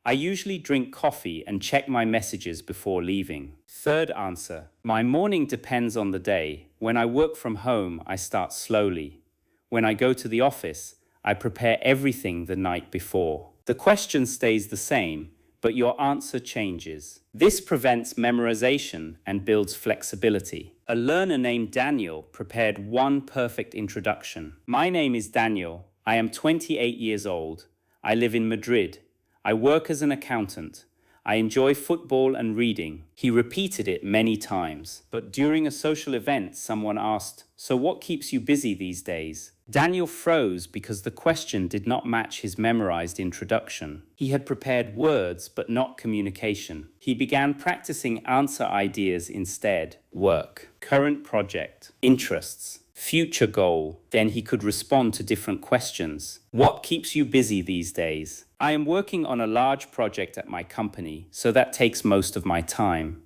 I usually drink coffee and check my messages before leaving." Third answer, "My morning depends on the day. When I work from home, I start slowly. When I go to the office, I prepare everything the night before. The question stays the same, but your answer changes. This prevents memorization and builds flexibility. A learner named Daniel prepared one perfect introduction. My name is Daniel. I am 28 years old. I live in Madrid. I work as an accountant. I enjoy football and reading. He repeated it many times. But during a social event, someone asked, "So what keeps you busy these days?" Daniel froze because the question did not match his memorized introduction. He had prepared words, but not communication. He began practicing answer ideas instead. Work, current project, interests, future goal. Then he could respond to different questions. What keeps you busy these days? I am working on a large project at my company, so that takes most of my time.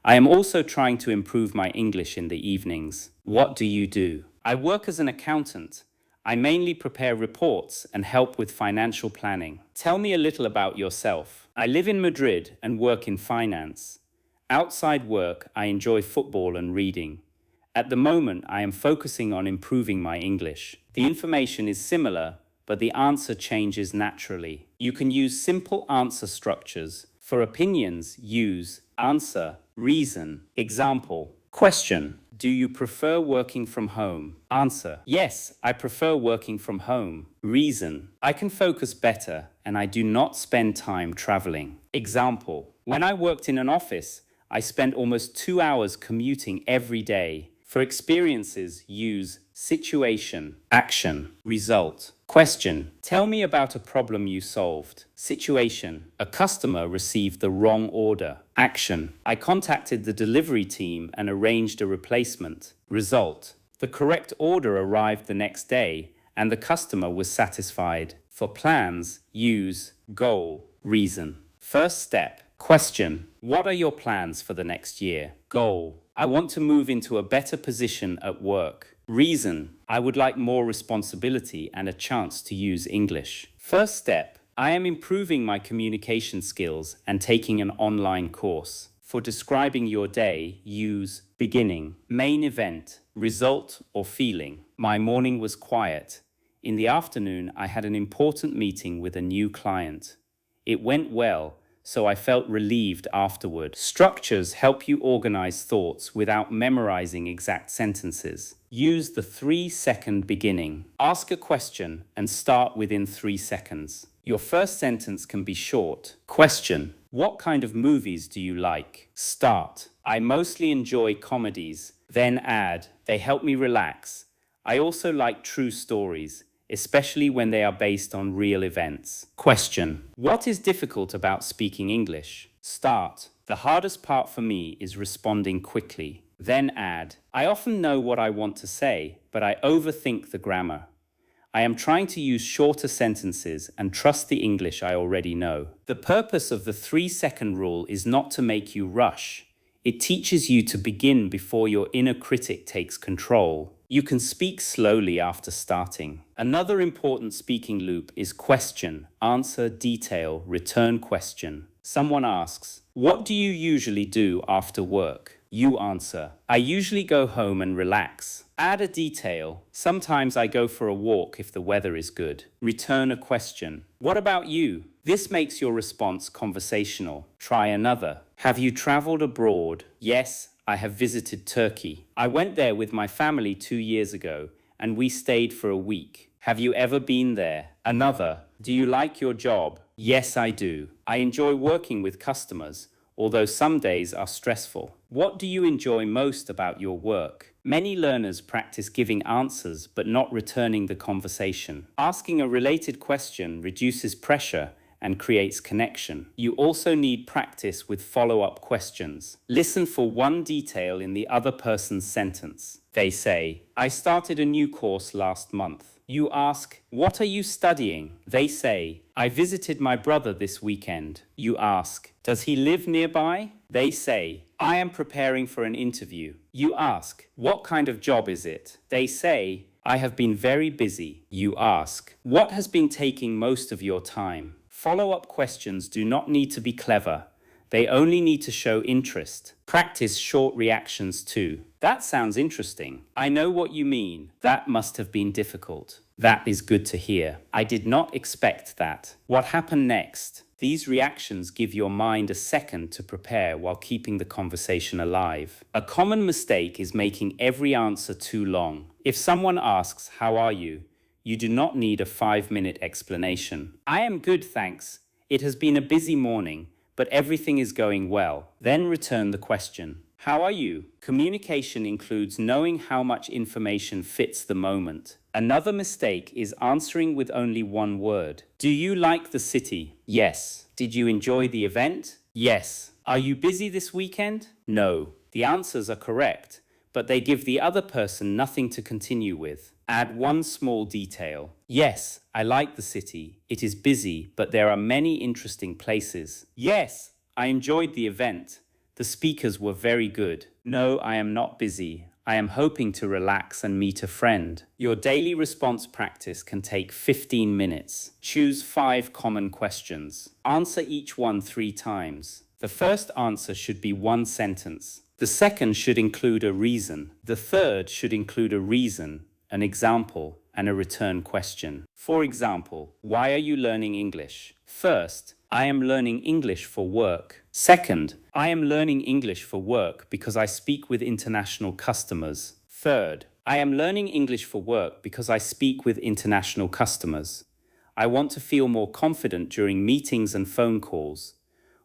I am also trying to improve my English in the evenings. What do you do? I work as an accountant. I mainly prepare reports and help with financial planning. Tell me a little about yourself. I live in Madrid and work in finance. Outside work, I enjoy football and reading. At the moment, I am focusing on improving my English. The information is similar, but the answer changes naturally. You can use simple answer structures. For opinions, use answer, reason. Example, question. Do you prefer working from home? Answer. Yes, I prefer working from home. Reason. I can focus better and I do not spend time traveling. Example. When I worked in an office, I spent almost 2 hours commuting every day. For experiences, use situation, action, result. Question. Tell me about a problem you solved. Situation. A customer received the wrong order. Action. I contacted the delivery team and arranged a replacement. Result. The correct order arrived the next day and the customer was satisfied. For plans, use goal, reason. First step. Question. What are your plans for the next year? Goal. I want to move into a better position at work. Reason. I would like more responsibility and a chance to use English. First step. I am improving my communication skills and taking an online course. For describing your day, use beginning, main event, result or feeling. My morning was quiet. In the afternoon, I had an important meeting with a new client. It went well, so I felt relieved afterward. Structures help you organize thoughts without memorizing exact sentences. Use the 3-second beginning. Ask a question and start within 3 seconds. Your first sentence can be short. Question. What kind of movies do you like? Start. I mostly enjoy comedies. Then add. They help me relax. I also like true stories, especially when they are based on real events. Question. What is difficult about speaking English? Start. The hardest part for me is responding quickly. Then add. I often know what I want to say, but I overthink the grammar. I am trying to use shorter sentences and trust the English I already know. The purpose of the 3-second rule is not to make you rush. It teaches you to begin before your inner critic takes control. You can speak slowly after starting. Another important speaking loop is question, answer, detail, return question. Someone asks, "What do you usually do after work?" You answer, "I usually go home and relax." Add a detail. Sometimes I go for a walk if the weather is good. Return a question. What about you? This makes your response conversational. Try another. Have you traveled abroad? Yes, I have visited Turkey. I went there with my family 2 years ago, and we stayed for a week. Have you ever been there? Another. Do you like your job? Yes, I do. I enjoy working with customers, although some days are stressful. What do you enjoy most about your work? Many learners practice giving answers but not returning the conversation. Asking a related question reduces pressure and creates connection. You also need practice with follow-up questions. Listen for one detail in the other person's sentence. They say, "I started a new course last month." You ask, "What are you studying?" They say, "I visited my brother this weekend." You ask, "Does he live nearby?" They say, "I am preparing for an interview." You ask, "What kind of job is it?" They say, "I have been very busy." You ask, "What has been taking most of your time?" Follow-up questions do not need to be clever. They only need to show interest. Practice short reactions too. "That sounds interesting. I know what you mean. That must have been difficult." That is good to hear. I did not expect that. What happened next? These reactions give your mind a second to prepare while keeping the conversation alive. A common mistake is making every answer too long. If someone asks, "How are you?" you do not need a 5-minute explanation. "I am good, thanks. It has been a busy morning, but everything is going well." Then return the question. How are you? Communication includes knowing how much information fits the moment. Another mistake is answering with only one word. Do you like the city? Yes. Did you enjoy the event? Yes. Are you busy this weekend? No. The answers are correct, but they give the other person nothing to continue with. Add one small detail. Yes, I like the city. It is busy, but there are many interesting places. Yes, I enjoyed the event. The speakers were very good. No, I am not busy. I am hoping to relax and meet a friend. Your daily response practice can take 15 minutes. Choose 5 common questions. Answer each one 3 times. The first answer should be one sentence. The second should include a reason. The third should include a reason, an example, and a return question. For example, why are you learning English? First, I am learning English for work. Second, I am learning English for work because I speak with international customers. Third, I am learning English for work because I speak with international customers. I want to feel more confident during meetings and phone calls.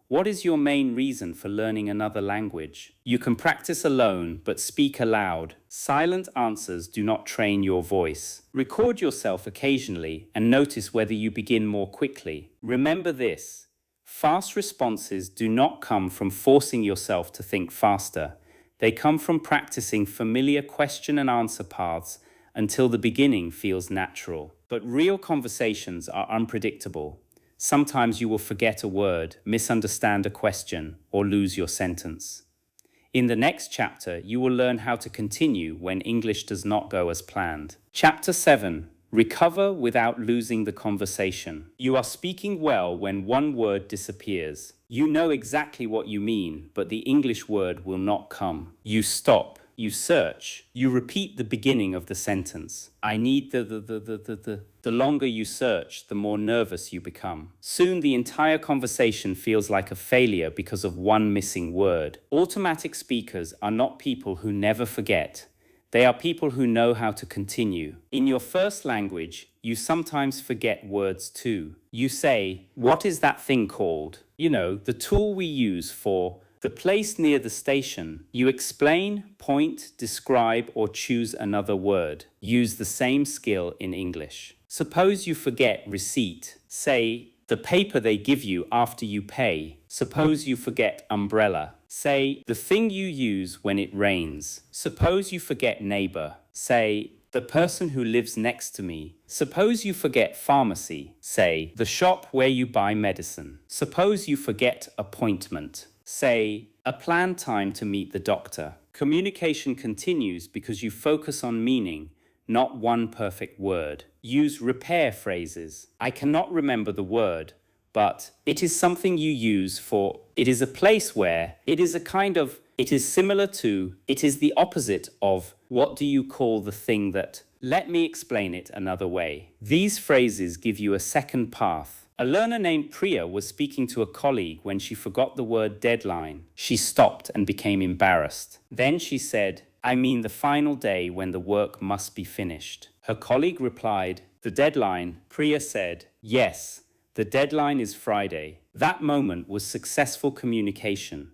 What is your main reason for learning another language? You can practice alone, but speak aloud. Silent answers do not train your voice. Record yourself occasionally and notice whether you begin more quickly. Remember this: fast responses do not come from forcing yourself to think faster. They come from practicing familiar question and answer paths until the beginning feels natural. But real conversations are unpredictable. Sometimes you will forget a word, misunderstand a question, or lose your sentence. In the next chapter, you will learn how to continue when English does not go as planned. Chapter 7. Recover without losing the conversation. You are speaking well when one word disappears. You know exactly what you mean, but the English word will not come. You stop. You search. You repeat the beginning of the sentence. I need the. The longer you search, the more nervous you become. Soon the entire conversation feels like a failure because of one missing word. Automatic speakers are not people who never forget. They are people who know how to continue. In your first language, you sometimes forget words too. You say, "What is that thing called?" You know, the tool we use for the place near the station. You explain, point, describe, or choose another word. Use the same skill in English. Suppose you forget receipt. Say, the paper they give you after you pay. Suppose you forget umbrella. Say, the thing you use when it rains. Suppose you forget neighbor. Say, the person who lives next to me. Suppose you forget pharmacy. Say, the shop where you buy medicine. Suppose you forget appointment. Say, a planned time to meet the doctor. Communication continues because you focus on meaning, not one perfect word. Use repair phrases. I cannot remember the word, but it is something you use for, it is a place where, it is a kind of, it is similar to, it is the opposite of, what do you call the thing that, let me explain it another way. These phrases give you a second path. A learner named Priya was speaking to a colleague when she forgot the word deadline. She stopped and became embarrassed. Then she said, "I mean the final day when the work must be finished." Her colleague replied, "The deadline?" Priya said, "Yes, the deadline is Friday." That moment was successful communication.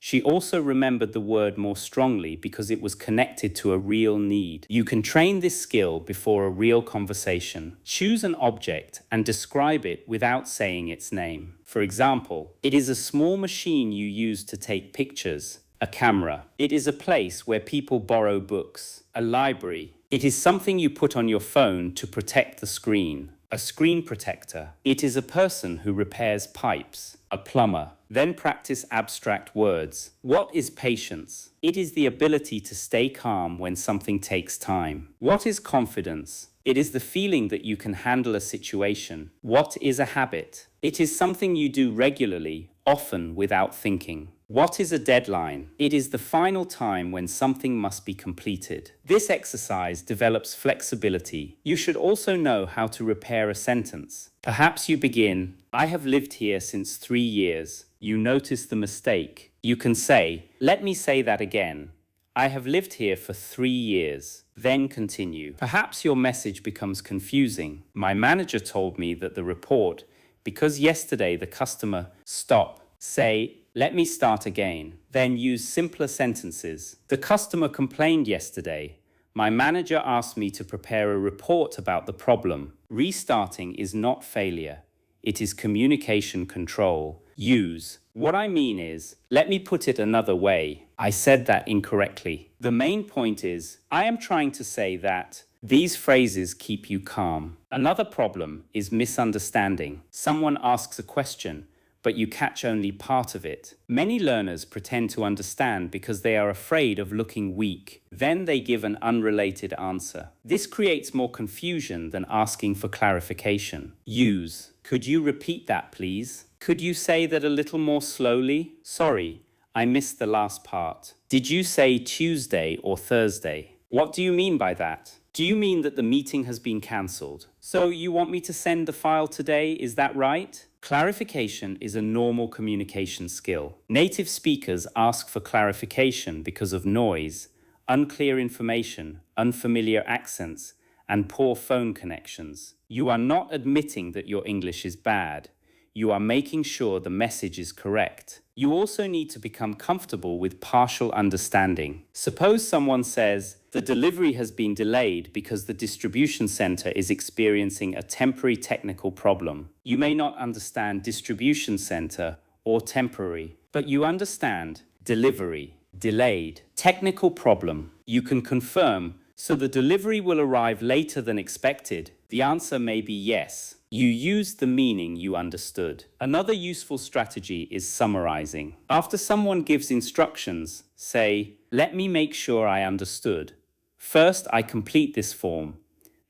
She also remembered the word more strongly because it was connected to a real need. You can train this skill before a real conversation. Choose an object and describe it without saying its name. For example, it is a small machine you use to take pictures. A camera. It is a place where people borrow books. A library. It is something you put on your phone to protect the screen. A screen protector. It is a person who repairs pipes. A plumber. Then practice abstract words. What is patience? It is the ability to stay calm when something takes time. What is confidence? It is the feeling that you can handle a situation. What is a habit? It is something you do regularly, often without thinking. What is a deadline? It is the final time when something must be completed. This exercise develops flexibility. You should also know how to repair a sentence. Perhaps you begin, I have lived here since 3 years. You notice the mistake. You can say, let me say that again. I have lived here for 3 years. Then continue. Perhaps your message becomes confusing. My manager told me that the report, because yesterday the customer, stop, say, let me start again. Then use simpler sentences. The customer complained yesterday. My manager asked me to prepare a report about the problem. Restarting is not failure. It is communication control. Use. What I mean is, let me put it another way. I said that incorrectly. The main point is, I am trying to say that these phrases keep you calm. Another problem is misunderstanding. Someone asks a question, but you catch only part of it. Many learners pretend to understand because they are afraid of looking weak. Then they give an unrelated answer. This creates more confusion than asking for clarification. Use. Could you repeat that, please? Could you say that a little more slowly? Sorry, I missed the last part. Did you say Tuesday or Thursday? What do you mean by that? Do you mean that the meeting has been cancelled? So you want me to send the file today, is that right? Clarification is a normal communication skill. Native speakers ask for clarification because of noise, unclear information, unfamiliar accents, and poor phone connections. You are not admitting that your English is bad. You are making sure the message is correct. You also need to become comfortable with partial understanding. Suppose someone says, the delivery has been delayed because the distribution center is experiencing a temporary technical problem. You may not understand distribution center or temporary, but you understand delivery, delayed, technical problem. You can confirm, so the delivery will arrive later than expected. The answer may be yes. You used the meaning you understood. Another useful strategy is summarizing. After someone gives instructions, say, let me make sure I understood. First, I complete this form.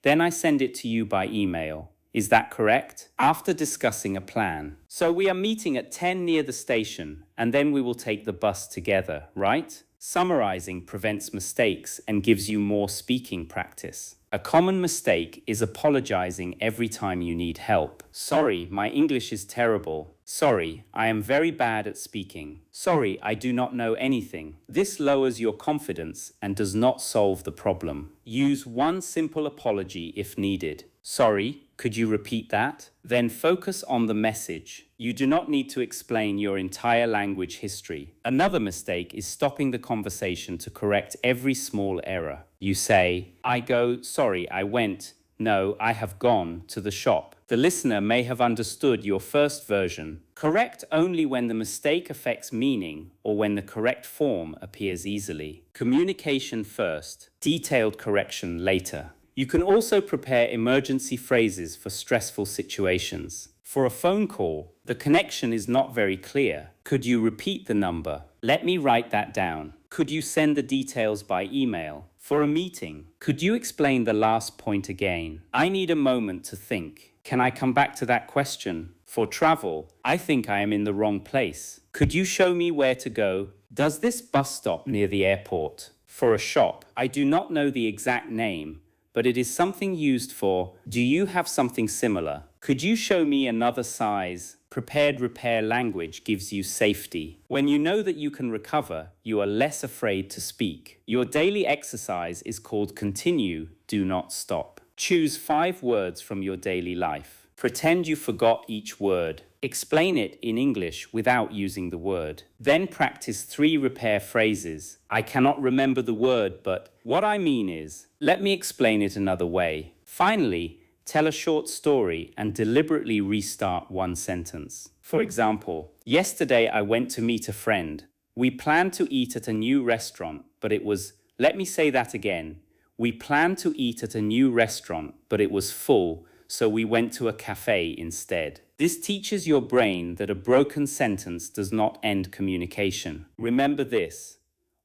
Then I send it to you by email. Is that correct? After discussing a plan. So we are meeting at 10 near the station, and then we will take the bus together, right? Summarizing prevents mistakes and gives you more speaking practice. A common mistake is apologizing every time you need help. Sorry, my English is terrible. Sorry, I am very bad at speaking. Sorry, I do not know anything. This lowers your confidence and does not solve the problem. Use one simple apology if needed. Sorry, could you repeat that? Then focus on the message. You do not need to explain your entire language history. Another mistake is stopping the conversation to correct every small error. You say, I go, sorry, I went, no, I have gone to the shop. The listener may have understood your first version. Correct only when the mistake affects meaning or when the correct form appears easily. Communication first, detailed correction later. You can also prepare emergency phrases for stressful situations. For a phone call, the connection is not very clear. Could you repeat the number? Let me write that down. Could you send the details by email? For a meeting, could you explain the last point again? I need a moment to think. Can I come back to that question? For travel, I think I am in the wrong place. Could you show me where to go? Does this bus stop near the airport? For a shop, I do not know the exact name, but it is something used for, do you have something similar? Could you show me another size? Prepared repair language gives you safety. When you know that you can recover, you are less afraid to speak. Your daily exercise is called continue, do not stop. Choose 5 words from your daily life. Pretend you forgot each word. Explain it in English without using the word. Then practice 3 repair phrases. I cannot remember the word, but what I mean is, let me explain it another way. Finally, tell a short story and deliberately restart one sentence. For example, yesterday I went to meet a friend. We planned to eat at a new restaurant, but it was, let me say that again. We planned to eat at a new restaurant, but it was full, so we went to a cafe instead. This teaches your brain that a broken sentence does not end communication. Remember this,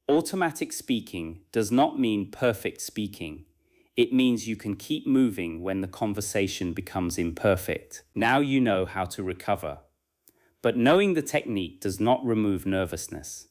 automatic speaking does not mean perfect speaking. It means you can keep moving when the conversation becomes imperfect. Now you know how to recover. But knowing the technique does not remove nervousness.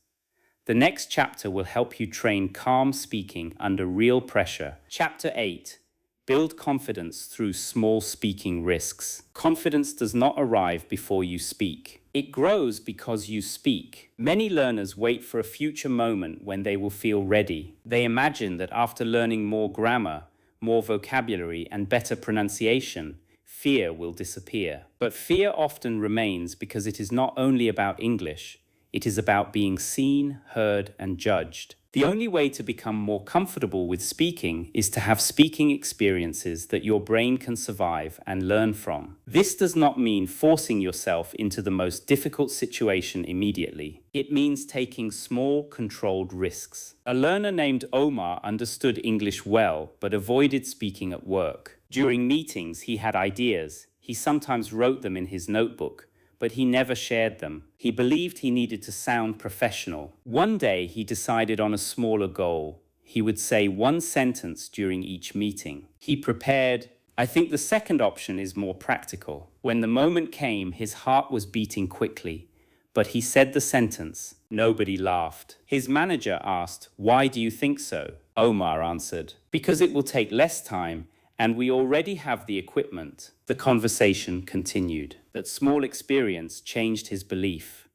The next chapter will help you train calm speaking under real pressure. Chapter 8. Build confidence through small speaking risks. Confidence does not arrive before you speak. It grows because you speak. Many learners wait for a future moment when they will feel ready. They imagine that after learning more grammar, more vocabulary, and better pronunciation, fear will disappear. But fear often remains because it is not only about English. It is about being seen, heard, and judged. The only way to become more comfortable with speaking is to have speaking experiences that your brain can survive and learn from. This does not mean forcing yourself into the most difficult situation immediately. It means taking small, controlled risks. A learner named Omar understood English well, but avoided speaking at work. During meetings, he had ideas. He sometimes wrote them in his notebook, but he never shared them. He believed he needed to sound professional. One day, he decided on a smaller goal. He would say one sentence during each meeting. He prepared. I think the second option is more practical. When the moment came, his heart was beating quickly, but he said the sentence. Nobody laughed. His manager asked, "Why do you think so?" Omar answered, "Because it will take less time, and we already have the equipment." The conversation continued. That small experience changed his belief.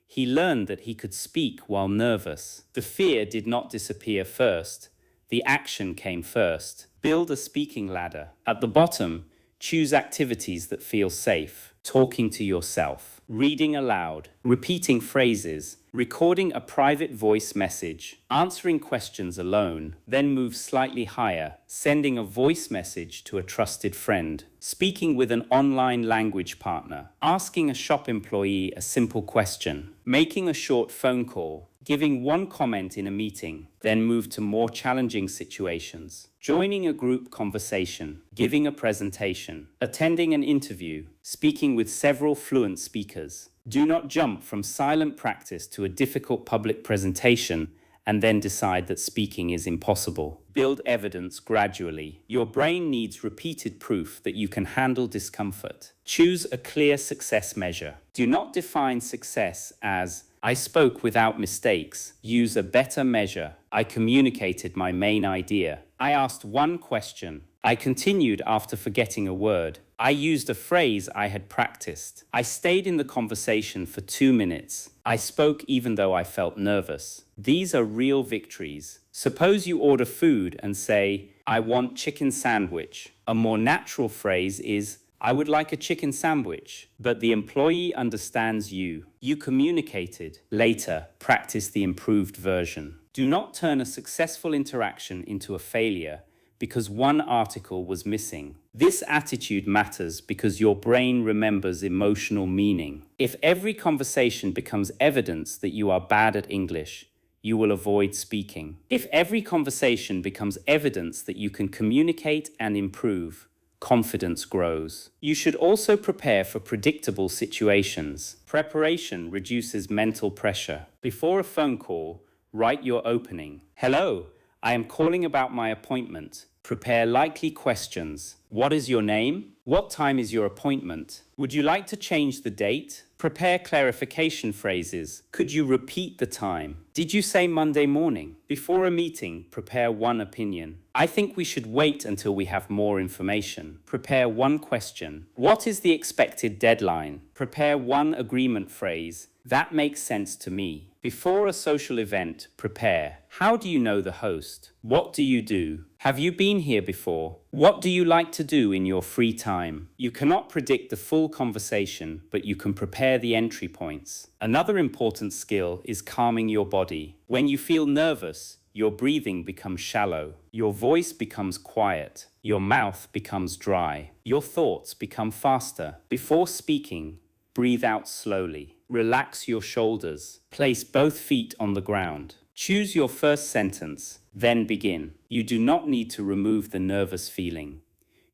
He learned that he could speak while nervous. The fear did not disappear first. The action came first. Build a speaking ladder. At the bottom, choose activities that feel safe. Talking to yourself, reading aloud, repeating phrases, recording a private voice message, answering questions alone, then move slightly higher, sending a voice message to a trusted friend, speaking with an online language partner, asking a shop employee a simple question, making a short phone call, giving one comment in a meeting, then move to more challenging situations, joining a group conversation, giving a presentation, attending an interview, speaking with several fluent speakers. Do not jump from silent practice to a difficult public presentation and then decide that speaking is impossible. Build evidence gradually. Your brain needs repeated proof that you can handle discomfort. Choose a clear success measure. Do not define success as "I spoke without mistakes." Use a better measure. "I communicated my main idea." "I asked one question." "I continued after forgetting a word." "I used a phrase I had practiced." "I stayed in the conversation for 2 minutes." "I spoke even though I felt nervous." These are real victories. Suppose you order food and say, "I want chicken sandwich." A more natural phrase is, "I would like a chicken sandwich," but the employee understands you. You communicated. Later, practice the improved version. Do not turn a successful interaction into a failure because one article was missing. This attitude matters because your brain remembers emotional meaning. If every conversation becomes evidence that you are bad at English, you will avoid speaking. If every conversation becomes evidence that you can communicate and improve, confidence grows. You should also prepare for predictable situations. Preparation reduces mental pressure. Before a phone call, write your opening. "Hello, I am calling about my appointment." Prepare likely questions. "What is your name?" "What time is your appointment?" "Would you like to change the date?" Prepare clarification phrases. "Could you repeat the time?" "Did you say Monday morning?" Before a meeting, prepare one opinion. "I think we should wait until we have more information." Prepare one question. "What is the expected deadline?" Prepare one agreement phrase. "That makes sense to me." Before a social event, prepare. How do you know the host? What do you do? Have you been here before? What do you like to do in your free time? You cannot predict the full conversation, but you can prepare the entry points. Another important skill is calming your body. When you feel nervous, your breathing becomes shallow. Your voice becomes quiet. Your mouth becomes dry. Your thoughts become faster. Before speaking, breathe out slowly. Relax your shoulders. Place both feet on the ground. Choose your first sentence, then begin. You do not need to remove the nervous feeling.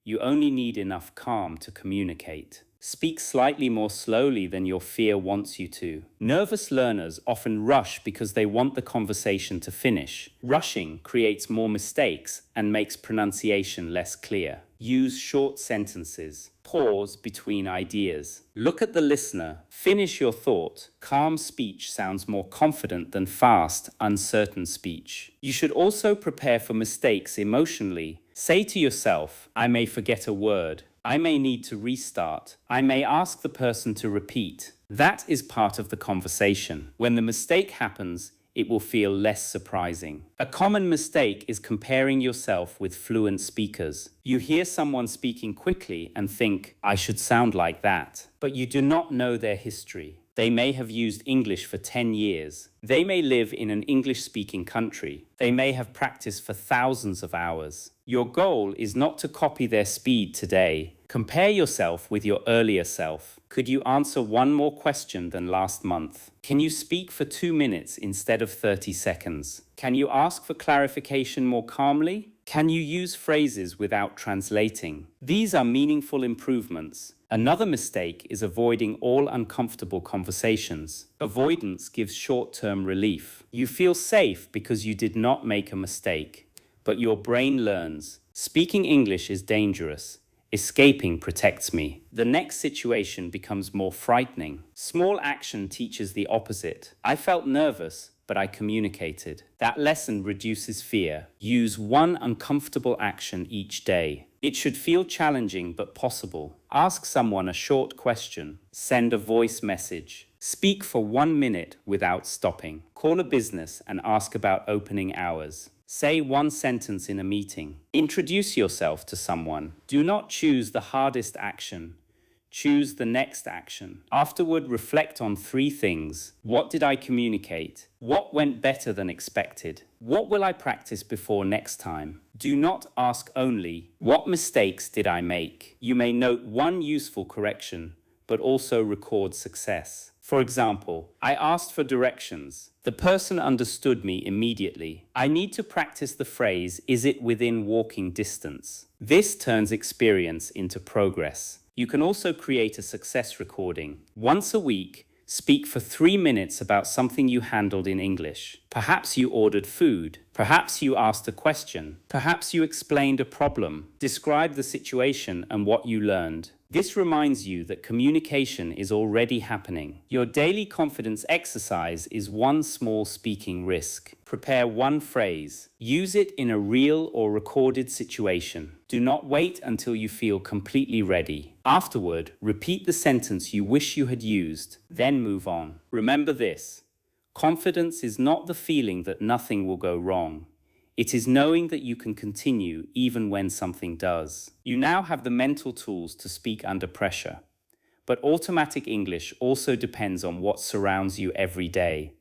You only need enough calm to communicate. Speak slightly more slowly than your fear wants you to. Nervous learners often rush because they want the conversation to finish. Rushing creates more mistakes and makes pronunciation less clear. Use short sentences. Pause between ideas. Look at the listener. Finish your thought. Calm speech sounds more confident than fast, uncertain speech. You should also prepare for mistakes emotionally. Say to yourself, I may forget a word. I may need to restart. I may ask the person to repeat. That is part of the conversation. When the mistake happens, it will feel less surprising. A common mistake is comparing yourself with fluent speakers. You hear someone speaking quickly and think, I should sound like that. But you do not know their history. They may have used English for 10 years. They may live in an English-speaking country. They may have practiced for thousands of hours. Your goal is not to copy their speed today. Compare yourself with your earlier self. Could you answer one more question than last month? Can you speak for 2 minutes instead of 30 seconds? Can you ask for clarification more calmly? Can you use phrases without translating? These are meaningful improvements. Another mistake is avoiding all uncomfortable conversations. Avoidance gives short-term relief. You feel safe because you did not make a mistake, but your brain learns. Speaking English is dangerous. Escaping protects me. The next situation becomes more frightening. Small action teaches the opposite. I felt nervous, but I communicated. That lesson reduces fear. Use one uncomfortable action each day. It should feel challenging but possible. Ask someone a short question. Send a voice message. Speak for 1 minute without stopping. Call a business and ask about opening hours. Say one sentence in a meeting. Introduce yourself to someone. Do not choose the hardest action. Choose the next action. Afterward, reflect on 3 things. What did I communicate? What went better than expected? What will I practice before next time? Do not ask only, what mistakes did I make? You may note one useful correction, but also record success. For example, I asked for directions. The person understood me immediately. I need to practice the phrase, is it within walking distance? This turns experience into progress. You can also create a success recording. Once a week, speak for 3 minutes about something you handled in English. Perhaps you ordered food. Perhaps you asked a question. Perhaps you explained a problem. Describe the situation and what you learned. This reminds you that communication is already happening. Your daily confidence exercise is one small speaking risk. Prepare one phrase. Use it in a real or recorded situation. Do not wait until you feel completely ready. Afterward, repeat the sentence you wish you had used, then move on. Remember this: confidence is not the feeling that nothing will go wrong. It is knowing that you can continue even when something does. You now have the mental tools to speak under pressure. But automatic English also depends on what surrounds you every day.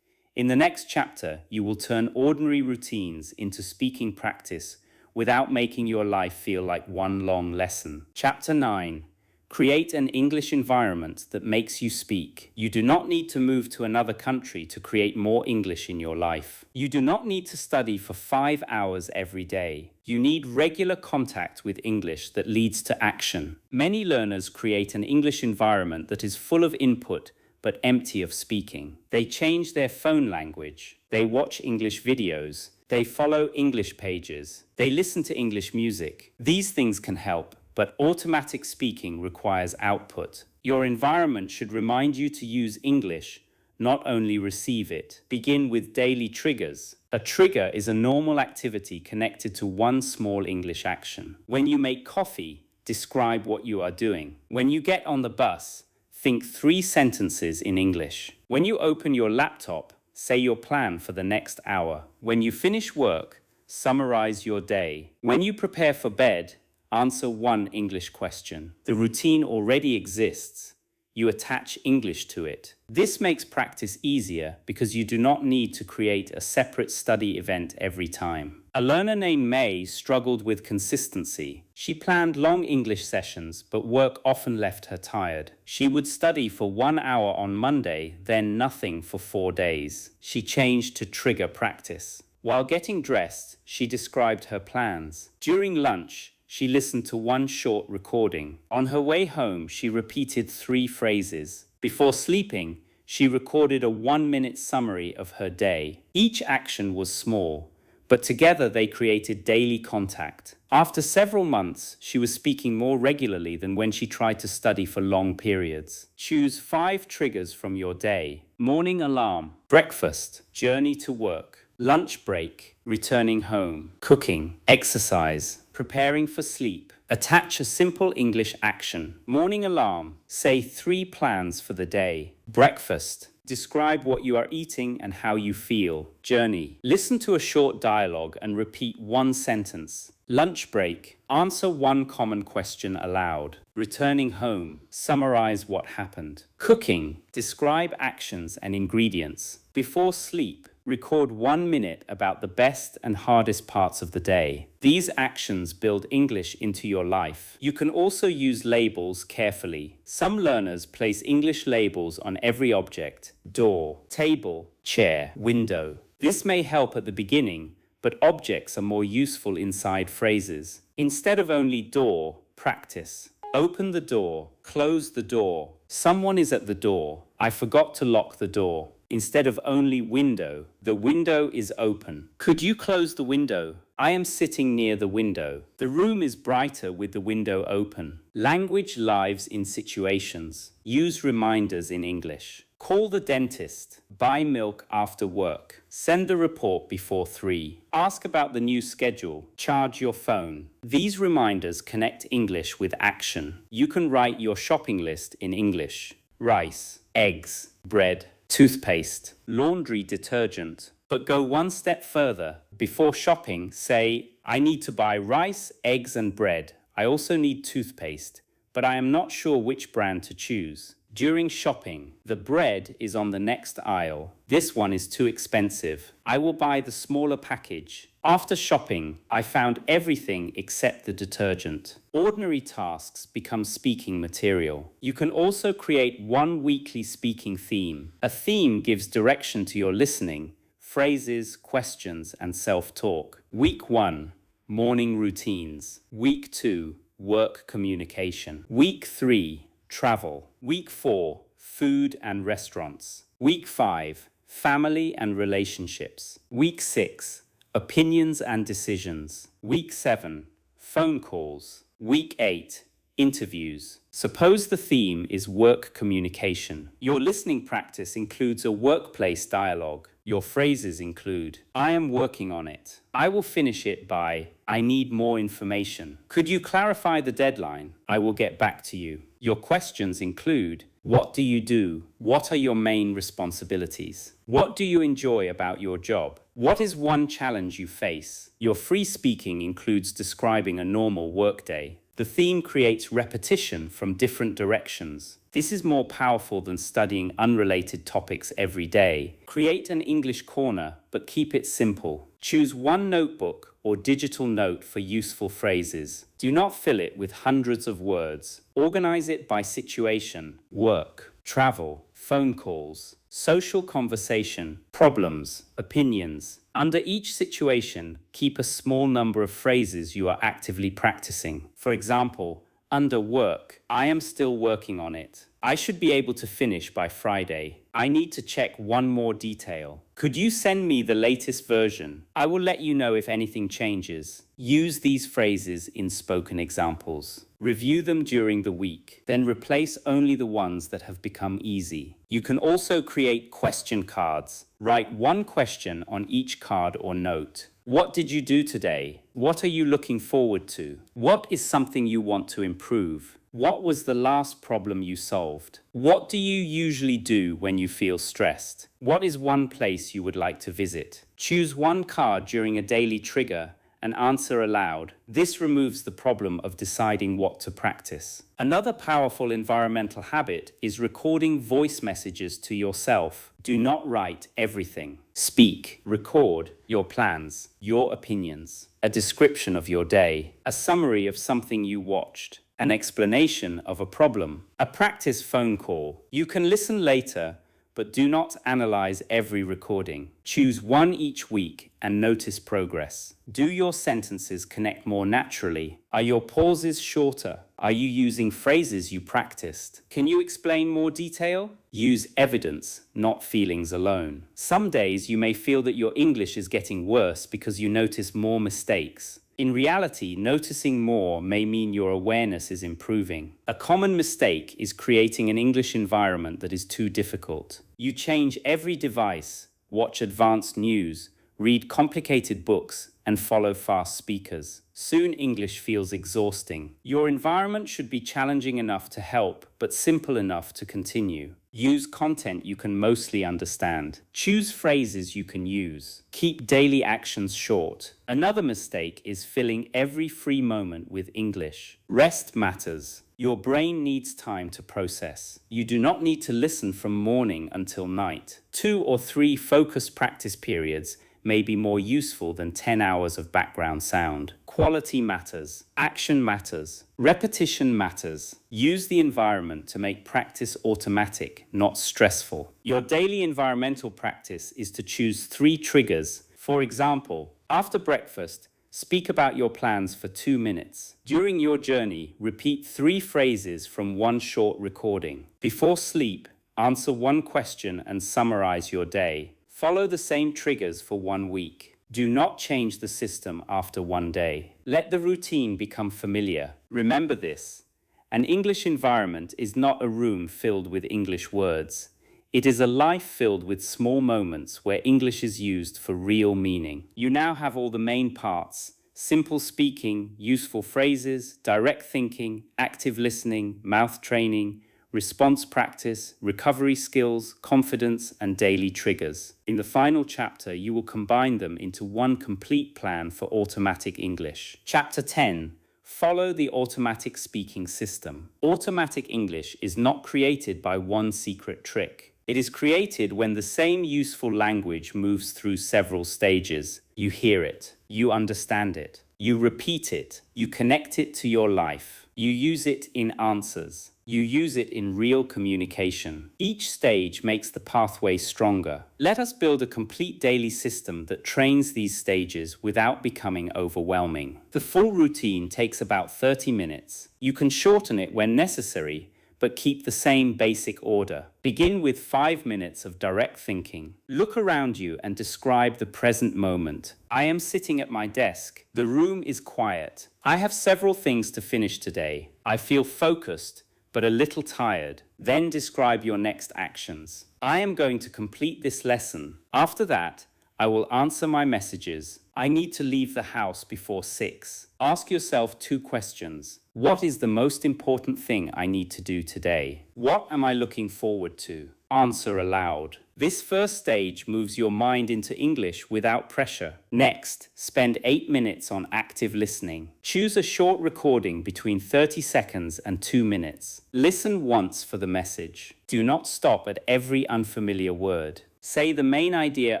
In the next chapter, you will turn ordinary routines into speaking practice without making your life feel like one long lesson. Chapter 9. Create an English environment that makes you speak. You do not need to move to another country to create more English in your life. You do not need to study for 5 hours every day. You need regular contact with English that leads to action. Many learners create an English environment that is full of input but empty of speaking. They change their phone language. They watch English videos. They follow English pages. They listen to English music. These things can help, but automatic speaking requires output. Your environment should remind you to use English, not only receive it. Begin with daily triggers. A trigger is a normal activity connected to one small English action. When you make coffee, describe what you are doing. When you get on the bus, think 3 sentences in English. When you open your laptop, say your plan for the next hour. When you finish work, summarize your day. When you prepare for bed, answer one English question. The routine already exists. You attach English to it. This makes practice easier because you do not need to create a separate study event every time. A learner named May struggled with consistency. She planned long English sessions, but work often left her tired. She would study for 1 hour on Monday, then nothing for 4 days. She changed to trigger practice. While getting dressed, she described her plans. During lunch, she listened to one short recording. On her way home, she repeated 3 phrases. Before sleeping, she recorded a 1-minute summary of her day. Each action was small, but together they created daily contact. After several months, she was speaking more regularly than when she tried to study for long periods. Choose 5 triggers from your day. Morning alarm, breakfast, journey to work, lunch break, returning home, cooking, exercise, preparing for sleep. Attach a simple English action. Morning alarm, say 3 plans for the day. Breakfast, describe what you are eating and how you feel. Journey, listen to a short dialogue and repeat 1 sentence. Lunch break, answer 1 common question aloud. Returning home, summarize what happened. Cooking, describe actions and ingredients. Before sleep, record 1 minute about the best and hardest parts of the day. These actions build English into your life. You can also use labels carefully. Some learners place English labels on every object: door, table, chair, window. This may help at the beginning, but objects are more useful inside phrases. Instead of only door, practice. Open the door, close the door. Someone is at the door. I forgot to lock the door. Instead of only window, the window is open. Could you close the window? I am sitting near the window. The room is brighter with the window open. Language lives in situations. Use reminders in English. Call the dentist. Buy milk after work. Send the report before 3. Ask about the new schedule. Charge your phone. These reminders connect English with action. You can write your shopping list in English. Rice, eggs, bread, toothpaste, laundry detergent. But go 1 step further. Before shopping, say, I need to buy rice, eggs, and bread. I also need toothpaste, but I am not sure which brand to choose. During shopping, the bread is on the next aisle. This one is too expensive. I will buy the smaller package. After shopping, I found everything except the detergent. Ordinary tasks become speaking material. You can also create 1 weekly speaking theme. A theme gives direction to your listening, phrases, questions, and self-talk. Week 1, morning routines. Week 2, work communication. Week 3, travel. Week 4, food and restaurants. Week 5, family and relationships. Week 6, opinions and decisions. Week 7, phone calls. Week 8, interviews. Suppose the theme is work communication. Your listening practice includes a workplace dialogue. Your phrases include, I am working on it. I will finish it by, I need more information. Could you clarify the deadline? I will get back to you. Your questions include, what do you do? What are your main responsibilities? What do you enjoy about your job? What is 1 challenge you face? Your free speaking includes describing a normal workday. The theme creates repetition from different directions. This is more powerful than studying unrelated topics every day. Create an English corner, but keep it simple. Choose 1 notebook or digital note for useful phrases. Do not fill it with hundreds of words. Organize it by situation: work, travel, phone calls, social conversation, problems, opinions. Under each situation, keep a small number of phrases you are actively practicing. For example, under work, I am still working on it. I should be able to finish by Friday. I need to check 1 more detail. Could you send me the latest version? I will let you know if anything changes. Use these phrases in spoken examples. Review them during the week, then replace only the ones that have become easy. You can also create question cards. Write 1 question on each card or note. What did you do today? What are you looking forward to? What is something you want to improve? What was the last problem you solved? What do you usually do when you feel stressed? What is 1 place you would like to visit? Choose 1 card during a daily trigger and answer aloud. This removes the problem of deciding what to practice. Another powerful environmental habit is recording voice messages to yourself. Do not write everything. Speak, record your plans, your opinions, a description of your day, a summary of something you watched, an explanation of a problem, a practice phone call. You can listen later, but do not analyze every recording. Choose one each week and notice progress. Do your sentences connect more naturally? Are your pauses shorter? Are you using phrases you practiced? Can you explain more detail? Use evidence, not feelings alone. Some days you may feel that your English is getting worse because you notice more mistakes. In reality, noticing more may mean your awareness is improving. A common mistake is creating an English environment that is too difficult. You change every device, watch advanced news, read complicated books, and follow fast speakers. Soon English feels exhausting. Your environment should be challenging enough to help, but simple enough to continue. Use content you can mostly understand. Choose phrases you can use. Keep daily actions short. Another mistake is filling every free moment with English. Rest matters. Your brain needs time to process. You do not need to listen from morning until night. 2 or 3 focused practice periods may be more useful than 10 hours of background sound. Quality matters. Action matters. Repetition matters. Use the environment to make practice automatic, not stressful. Your daily environmental practice is to choose 3 triggers. For example, after breakfast, speak about your plans for 2 minutes. During your journey, repeat 3 phrases from one short recording. Before sleep, answer 1 question and summarize your day. Follow the same triggers for 1 week. Do not change the system after 1 day. Let the routine become familiar. Remember this: an English environment is not a room filled with English words. It is a life filled with small moments where English is used for real meaning. You now have all the main parts: simple speaking, useful phrases, direct thinking, active listening, mouth training, response practice, recovery skills, confidence, and daily triggers. In the final chapter, you will combine them into one complete plan for automatic English. Chapter 10. Follow the automatic speaking system. Automatic English is not created by one secret trick. It is created when the same useful language moves through several stages. You hear it, you understand it, you repeat it, you connect it to your life, you use it in answers. You use it in real communication. Each stage makes the pathway stronger. Let us build a complete daily system that trains these stages without becoming overwhelming. The full routine takes about 30 minutes. You can shorten it when necessary, but keep the same basic order. Begin with 5 minutes of direct thinking. Look around you and describe the present moment. I am sitting at my desk. The room is quiet. I have several things to finish today. I feel focused, but a little tired. Then describe your next actions. I am going to complete this lesson. After that, I will answer my messages. I need to leave the house before 6. Ask yourself 2 questions. What is the most important thing I need to do today? What am I looking forward to? Answer aloud. This first stage moves your mind into English without pressure. Next, spend 8 minutes on active listening. Choose a short recording between 30 seconds and 2 minutes. Listen once for the message. Do not stop at every unfamiliar word. Say the main idea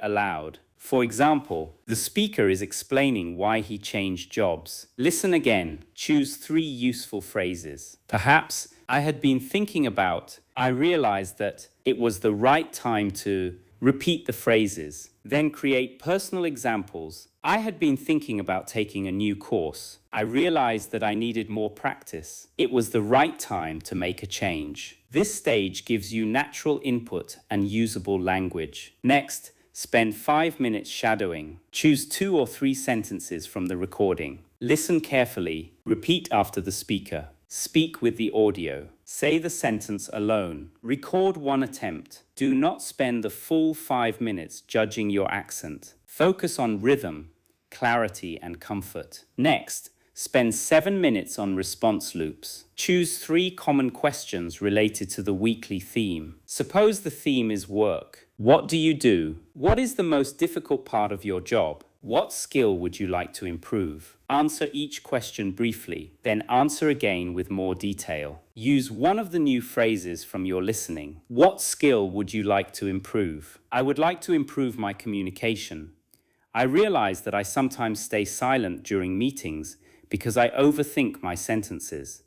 aloud. For example, the speaker is explaining why he changed jobs. Listen again. Choose 3 useful phrases. Perhaps, I had been thinking about, I realized that it was the right time to. Repeat the phrases. Then create personal examples. I had been thinking about taking a new course. I realized that I needed more practice. It was the right time to make a change. This stage gives you natural input and usable language. Next, spend 5 minutes shadowing. Choose 2 or 3 sentences from the recording. Listen carefully. Repeat after the speaker. Speak with the audio. Say the sentence alone. Record 1 attempt. Do not spend the full 5 minutes judging your accent. Focus on rhythm, clarity, and comfort. Next, spend 7 minutes on response loops. Choose 3 common questions related to the weekly theme. Suppose the theme is work. What do you do? What is the most difficult part of your job? What skill would you like to improve? Answer each question briefly, then answer again with more detail. Use one of the new phrases from your listening. What skill would you like to improve? I would like to improve my communication. I realize that I sometimes stay silent during meetings because I overthink my sentences.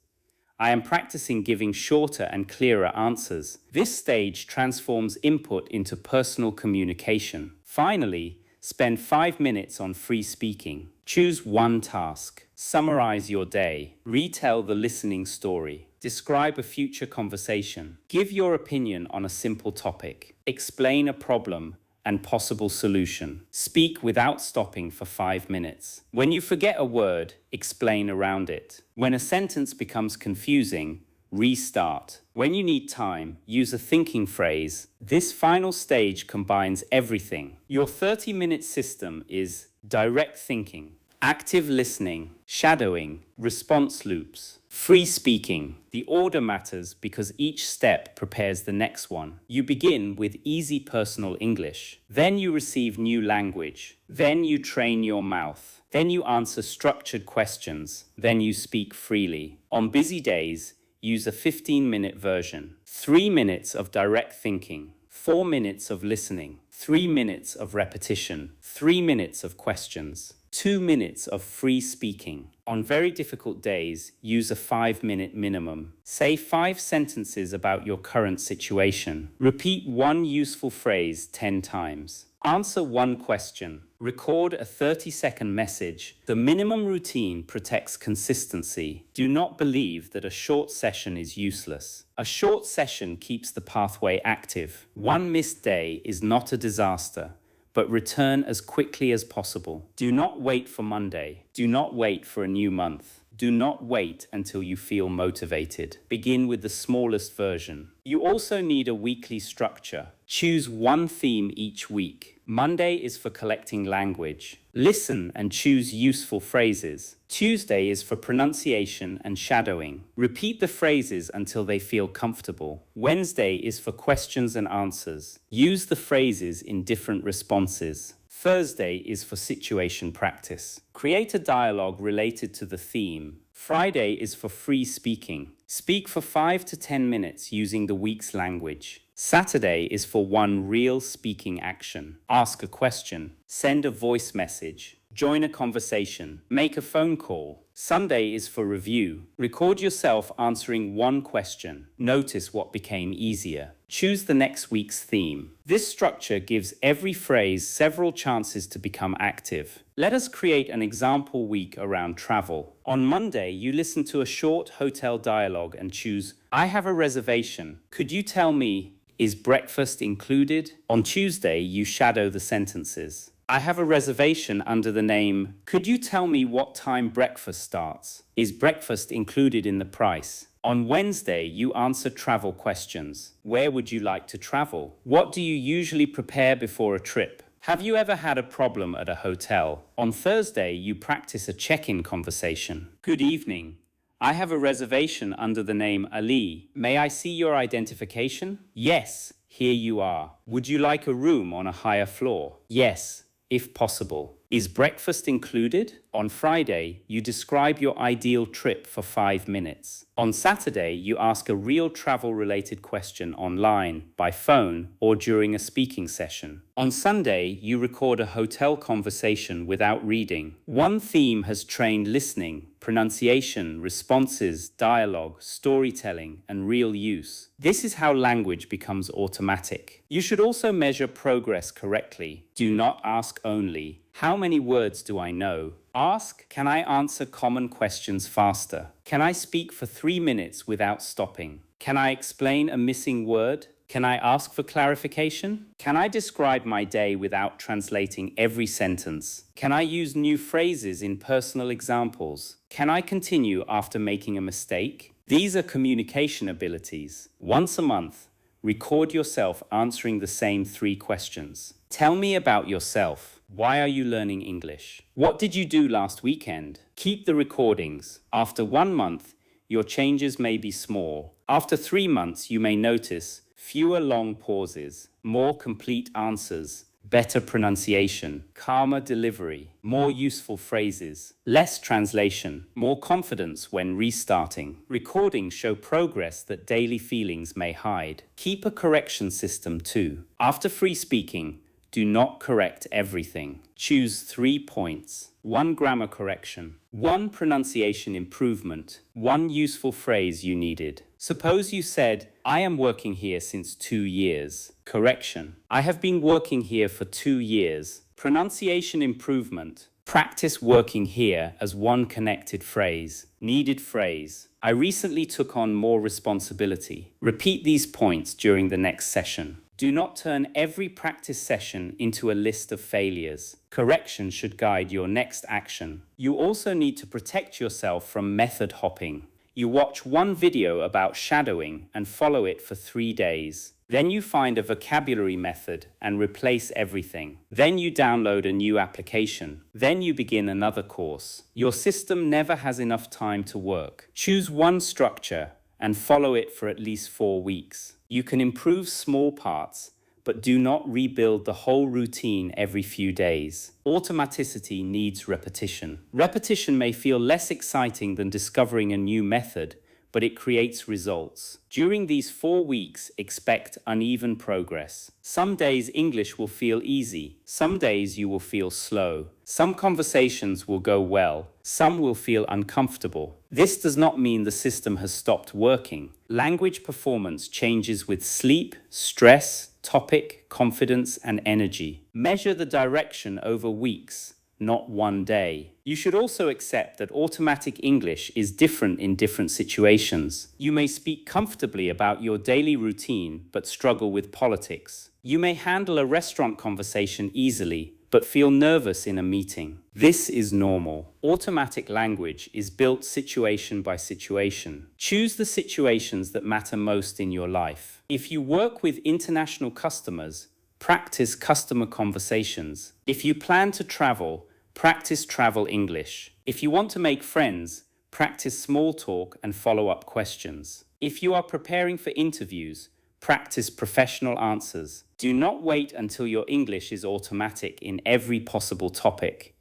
I am practicing giving shorter and clearer answers. This stage transforms input into personal communication. Finally, spend 5 minutes on free speaking. Choose one task. Summarize your day. Retell the listening story. Describe a future conversation. Give your opinion on a simple topic. Explain a problem and possible solution. Speak without stopping for 5 minutes. When you forget a word, explain around it. When a sentence becomes confusing, restart. When you need time, use a thinking phrase. This final stage combines everything. Your 30-minute system is direct thinking, active listening, shadowing, response loops, free speaking. The order matters because each step prepares the next one. You begin with easy personal English. Then you receive new language. Then you train your mouth. Then you answer structured questions. Then you speak freely. On busy days, use a 15-minute version. 3 minutes of direct thinking. 4 minutes of listening. 3 minutes of repetition. 3 minutes of questions. 2 minutes of free speaking. On very difficult days, use a 5-minute minimum. Say 5 sentences about your current situation. Repeat one useful phrase 10 times. Answer one question. Record a 30-second message. The minimum routine protects consistency. Do not believe that a short session is useless. A short session keeps the pathway active. One missed day is not a disaster, but return as quickly as possible. Do not wait for Monday. Do not wait for a new month. Do not wait until you feel motivated. Begin with the smallest version. You also need a weekly structure. Choose one theme each week. Monday is for collecting language. Listen and choose useful phrases. Tuesday is for pronunciation and shadowing. Repeat the phrases until they feel comfortable. Wednesday is for questions and answers. Use the phrases in different responses. Thursday is for situation practice. Create a dialogue related to the theme. Friday is for free speaking. Speak for 5 to 10 minutes using the week's language. Saturday is for one real speaking action. Ask a question. Send a voice message. Join a conversation. Make a phone call. Sunday is for review. Record yourself answering one question. Notice what became easier. Choose the next week's theme. This structure gives every phrase several chances to become active. Let us create an example week around travel. On Monday, you listen to a short hotel dialogue and choose, I have a reservation. Could you tell me, is breakfast included? On Tuesday, you shadow the sentences. I have a reservation under the name, could you tell me what time breakfast starts? Is breakfast included in the price? On Wednesday, you answer travel questions. Where would you like to travel? What do you usually prepare before a trip? Have you ever had a problem at a hotel? On Thursday, you practice a check-in conversation. Good evening. I have a reservation under the name Ali. May I see your identification? Yes, here you are. Would you like a room on a higher floor? Yes, if possible. Is breakfast included? On Friday, you describe your ideal trip for 5 minutes. On Saturday, you ask a real travel-related question online, by phone, or during a speaking session. On Sunday, you record a hotel conversation without reading. One theme has trained listening, pronunciation, responses, dialogue, storytelling, and real use. This is how language becomes automatic. You should also measure progress correctly. Do not ask only, how many words do I know? Ask, can I answer common questions faster? Can I speak for 3 minutes without stopping? Can I explain a missing word? Can I ask for clarification? Can I describe my day without translating every sentence? Can I use new phrases in personal examples? Can I continue after making a mistake? These are communication abilities. Once a month, record yourself answering the same 3 questions. Tell me about yourself. Why are you learning English? What did you do last weekend? Keep the recordings. After 1 month, your changes may be small. After 3 months, you may notice fewer long pauses, more complete answers, better pronunciation, calmer delivery, more useful phrases, less translation, more confidence when restarting. Recordings show progress that daily feelings may hide. Keep a correction system too. After free speaking, Do not correct everything. Choose 3 points. 1 grammar correction, 1 pronunciation improvement, 1 useful phrase you needed. Suppose you said, I am working here since 2 years. Correction, I have been working here for 2 years. Pronunciation improvement, practice working here as 1 connected phrase. Needed phrase, I recently took on more responsibility. Repeat these points during the next session. Do not turn every practice session into a list of failures. Correction should guide your next action. You also need to protect yourself from method hopping. You watch 1 video about shadowing and follow it for 3 days. Then you find a vocabulary method and replace everything. Then you download a new application. Then you begin another course. Your system never has enough time to work. Choose 1 structure and follow it for at least 4 weeks. You can improve small parts, but do not rebuild the whole routine every few days. Automaticity needs repetition. Repetition may feel less exciting than discovering a new method, but it creates results. During these 4 weeks, expect uneven progress. Some days English will feel easy. Some days you will feel slow. Some conversations will go well. Some will feel uncomfortable. This does not mean the system has stopped working. Language performance changes with sleep, stress, topic, confidence, and energy. Measure the direction over weeks, not 1 day. You should also accept that automatic English is different in different situations. You may speak comfortably about your daily routine, but struggle with politics. You may handle a restaurant conversation easily, but feel nervous in a meeting. This is normal. Automatic language is built situation by situation. Choose the situations that matter most in your life. If you work with international customers, practice customer conversations. If you plan to travel, practice travel English. If you want to make friends, practice small talk and follow-up questions. If you are preparing for interviews, practice professional answers. Do not wait until your English is automatic in every possible topic.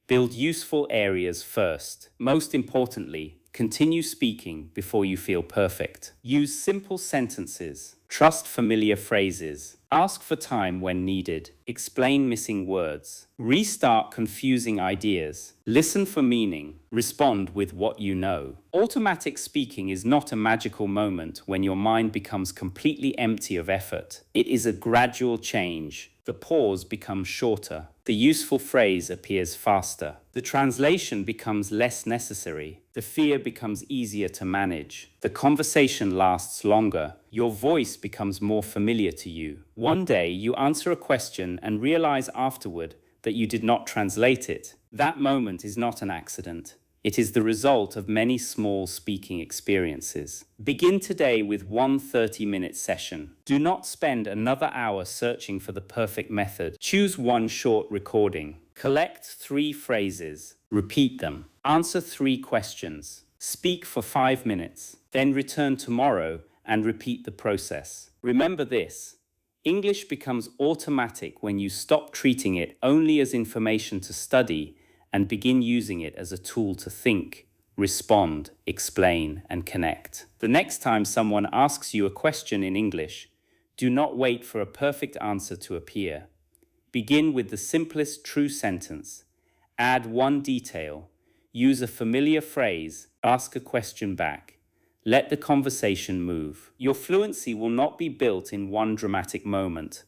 Build useful areas first. Most importantly, continue speaking before you feel perfect. Use simple sentences. Trust familiar phrases. Ask for time when needed. Explain missing words. Restart confusing ideas. Listen for meaning. Respond with what you know. Automatic speaking is not a magical moment when your mind becomes completely empty of effort. It is a gradual change. The pause becomes shorter. The useful phrase appears faster. The translation becomes less necessary. The fear becomes easier to manage. The conversation lasts longer. Your voice becomes more familiar to you. One day you answer a question and realize afterward that you did not translate it. That moment is not an accident. It is the result of many small speaking experiences. Begin today with 1 30-minute session. Do not spend another hour searching for the perfect method. Choose 1 short recording. Collect 3 phrases. Repeat them. Answer 3 questions. Speak for 5 minutes. Then return tomorrow and repeat the process. Remember this: English becomes automatic when you stop treating it only as information to study and begin using it as a tool to think, respond, explain, and connect. The next time someone asks you a question in English, do not wait for a perfect answer to appear. Begin with the simplest true sentence. Add 1 detail. Use a familiar phrase. Ask a question back. Let the conversation move. Your fluency will not be built in 1 dramatic moment.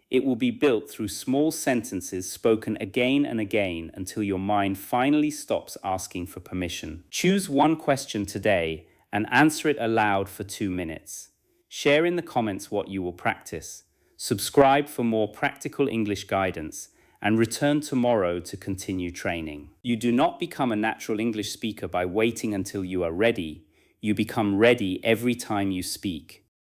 It will be built through small sentences spoken again and again until your mind finally stops asking for permission. Choose 1 question today and answer it aloud for 2 minutes. Share in the comments what you will practice. Subscribe for more practical English guidance and return tomorrow to continue training. You do not become a natural English speaker by waiting until you are ready. You become ready every time you speak.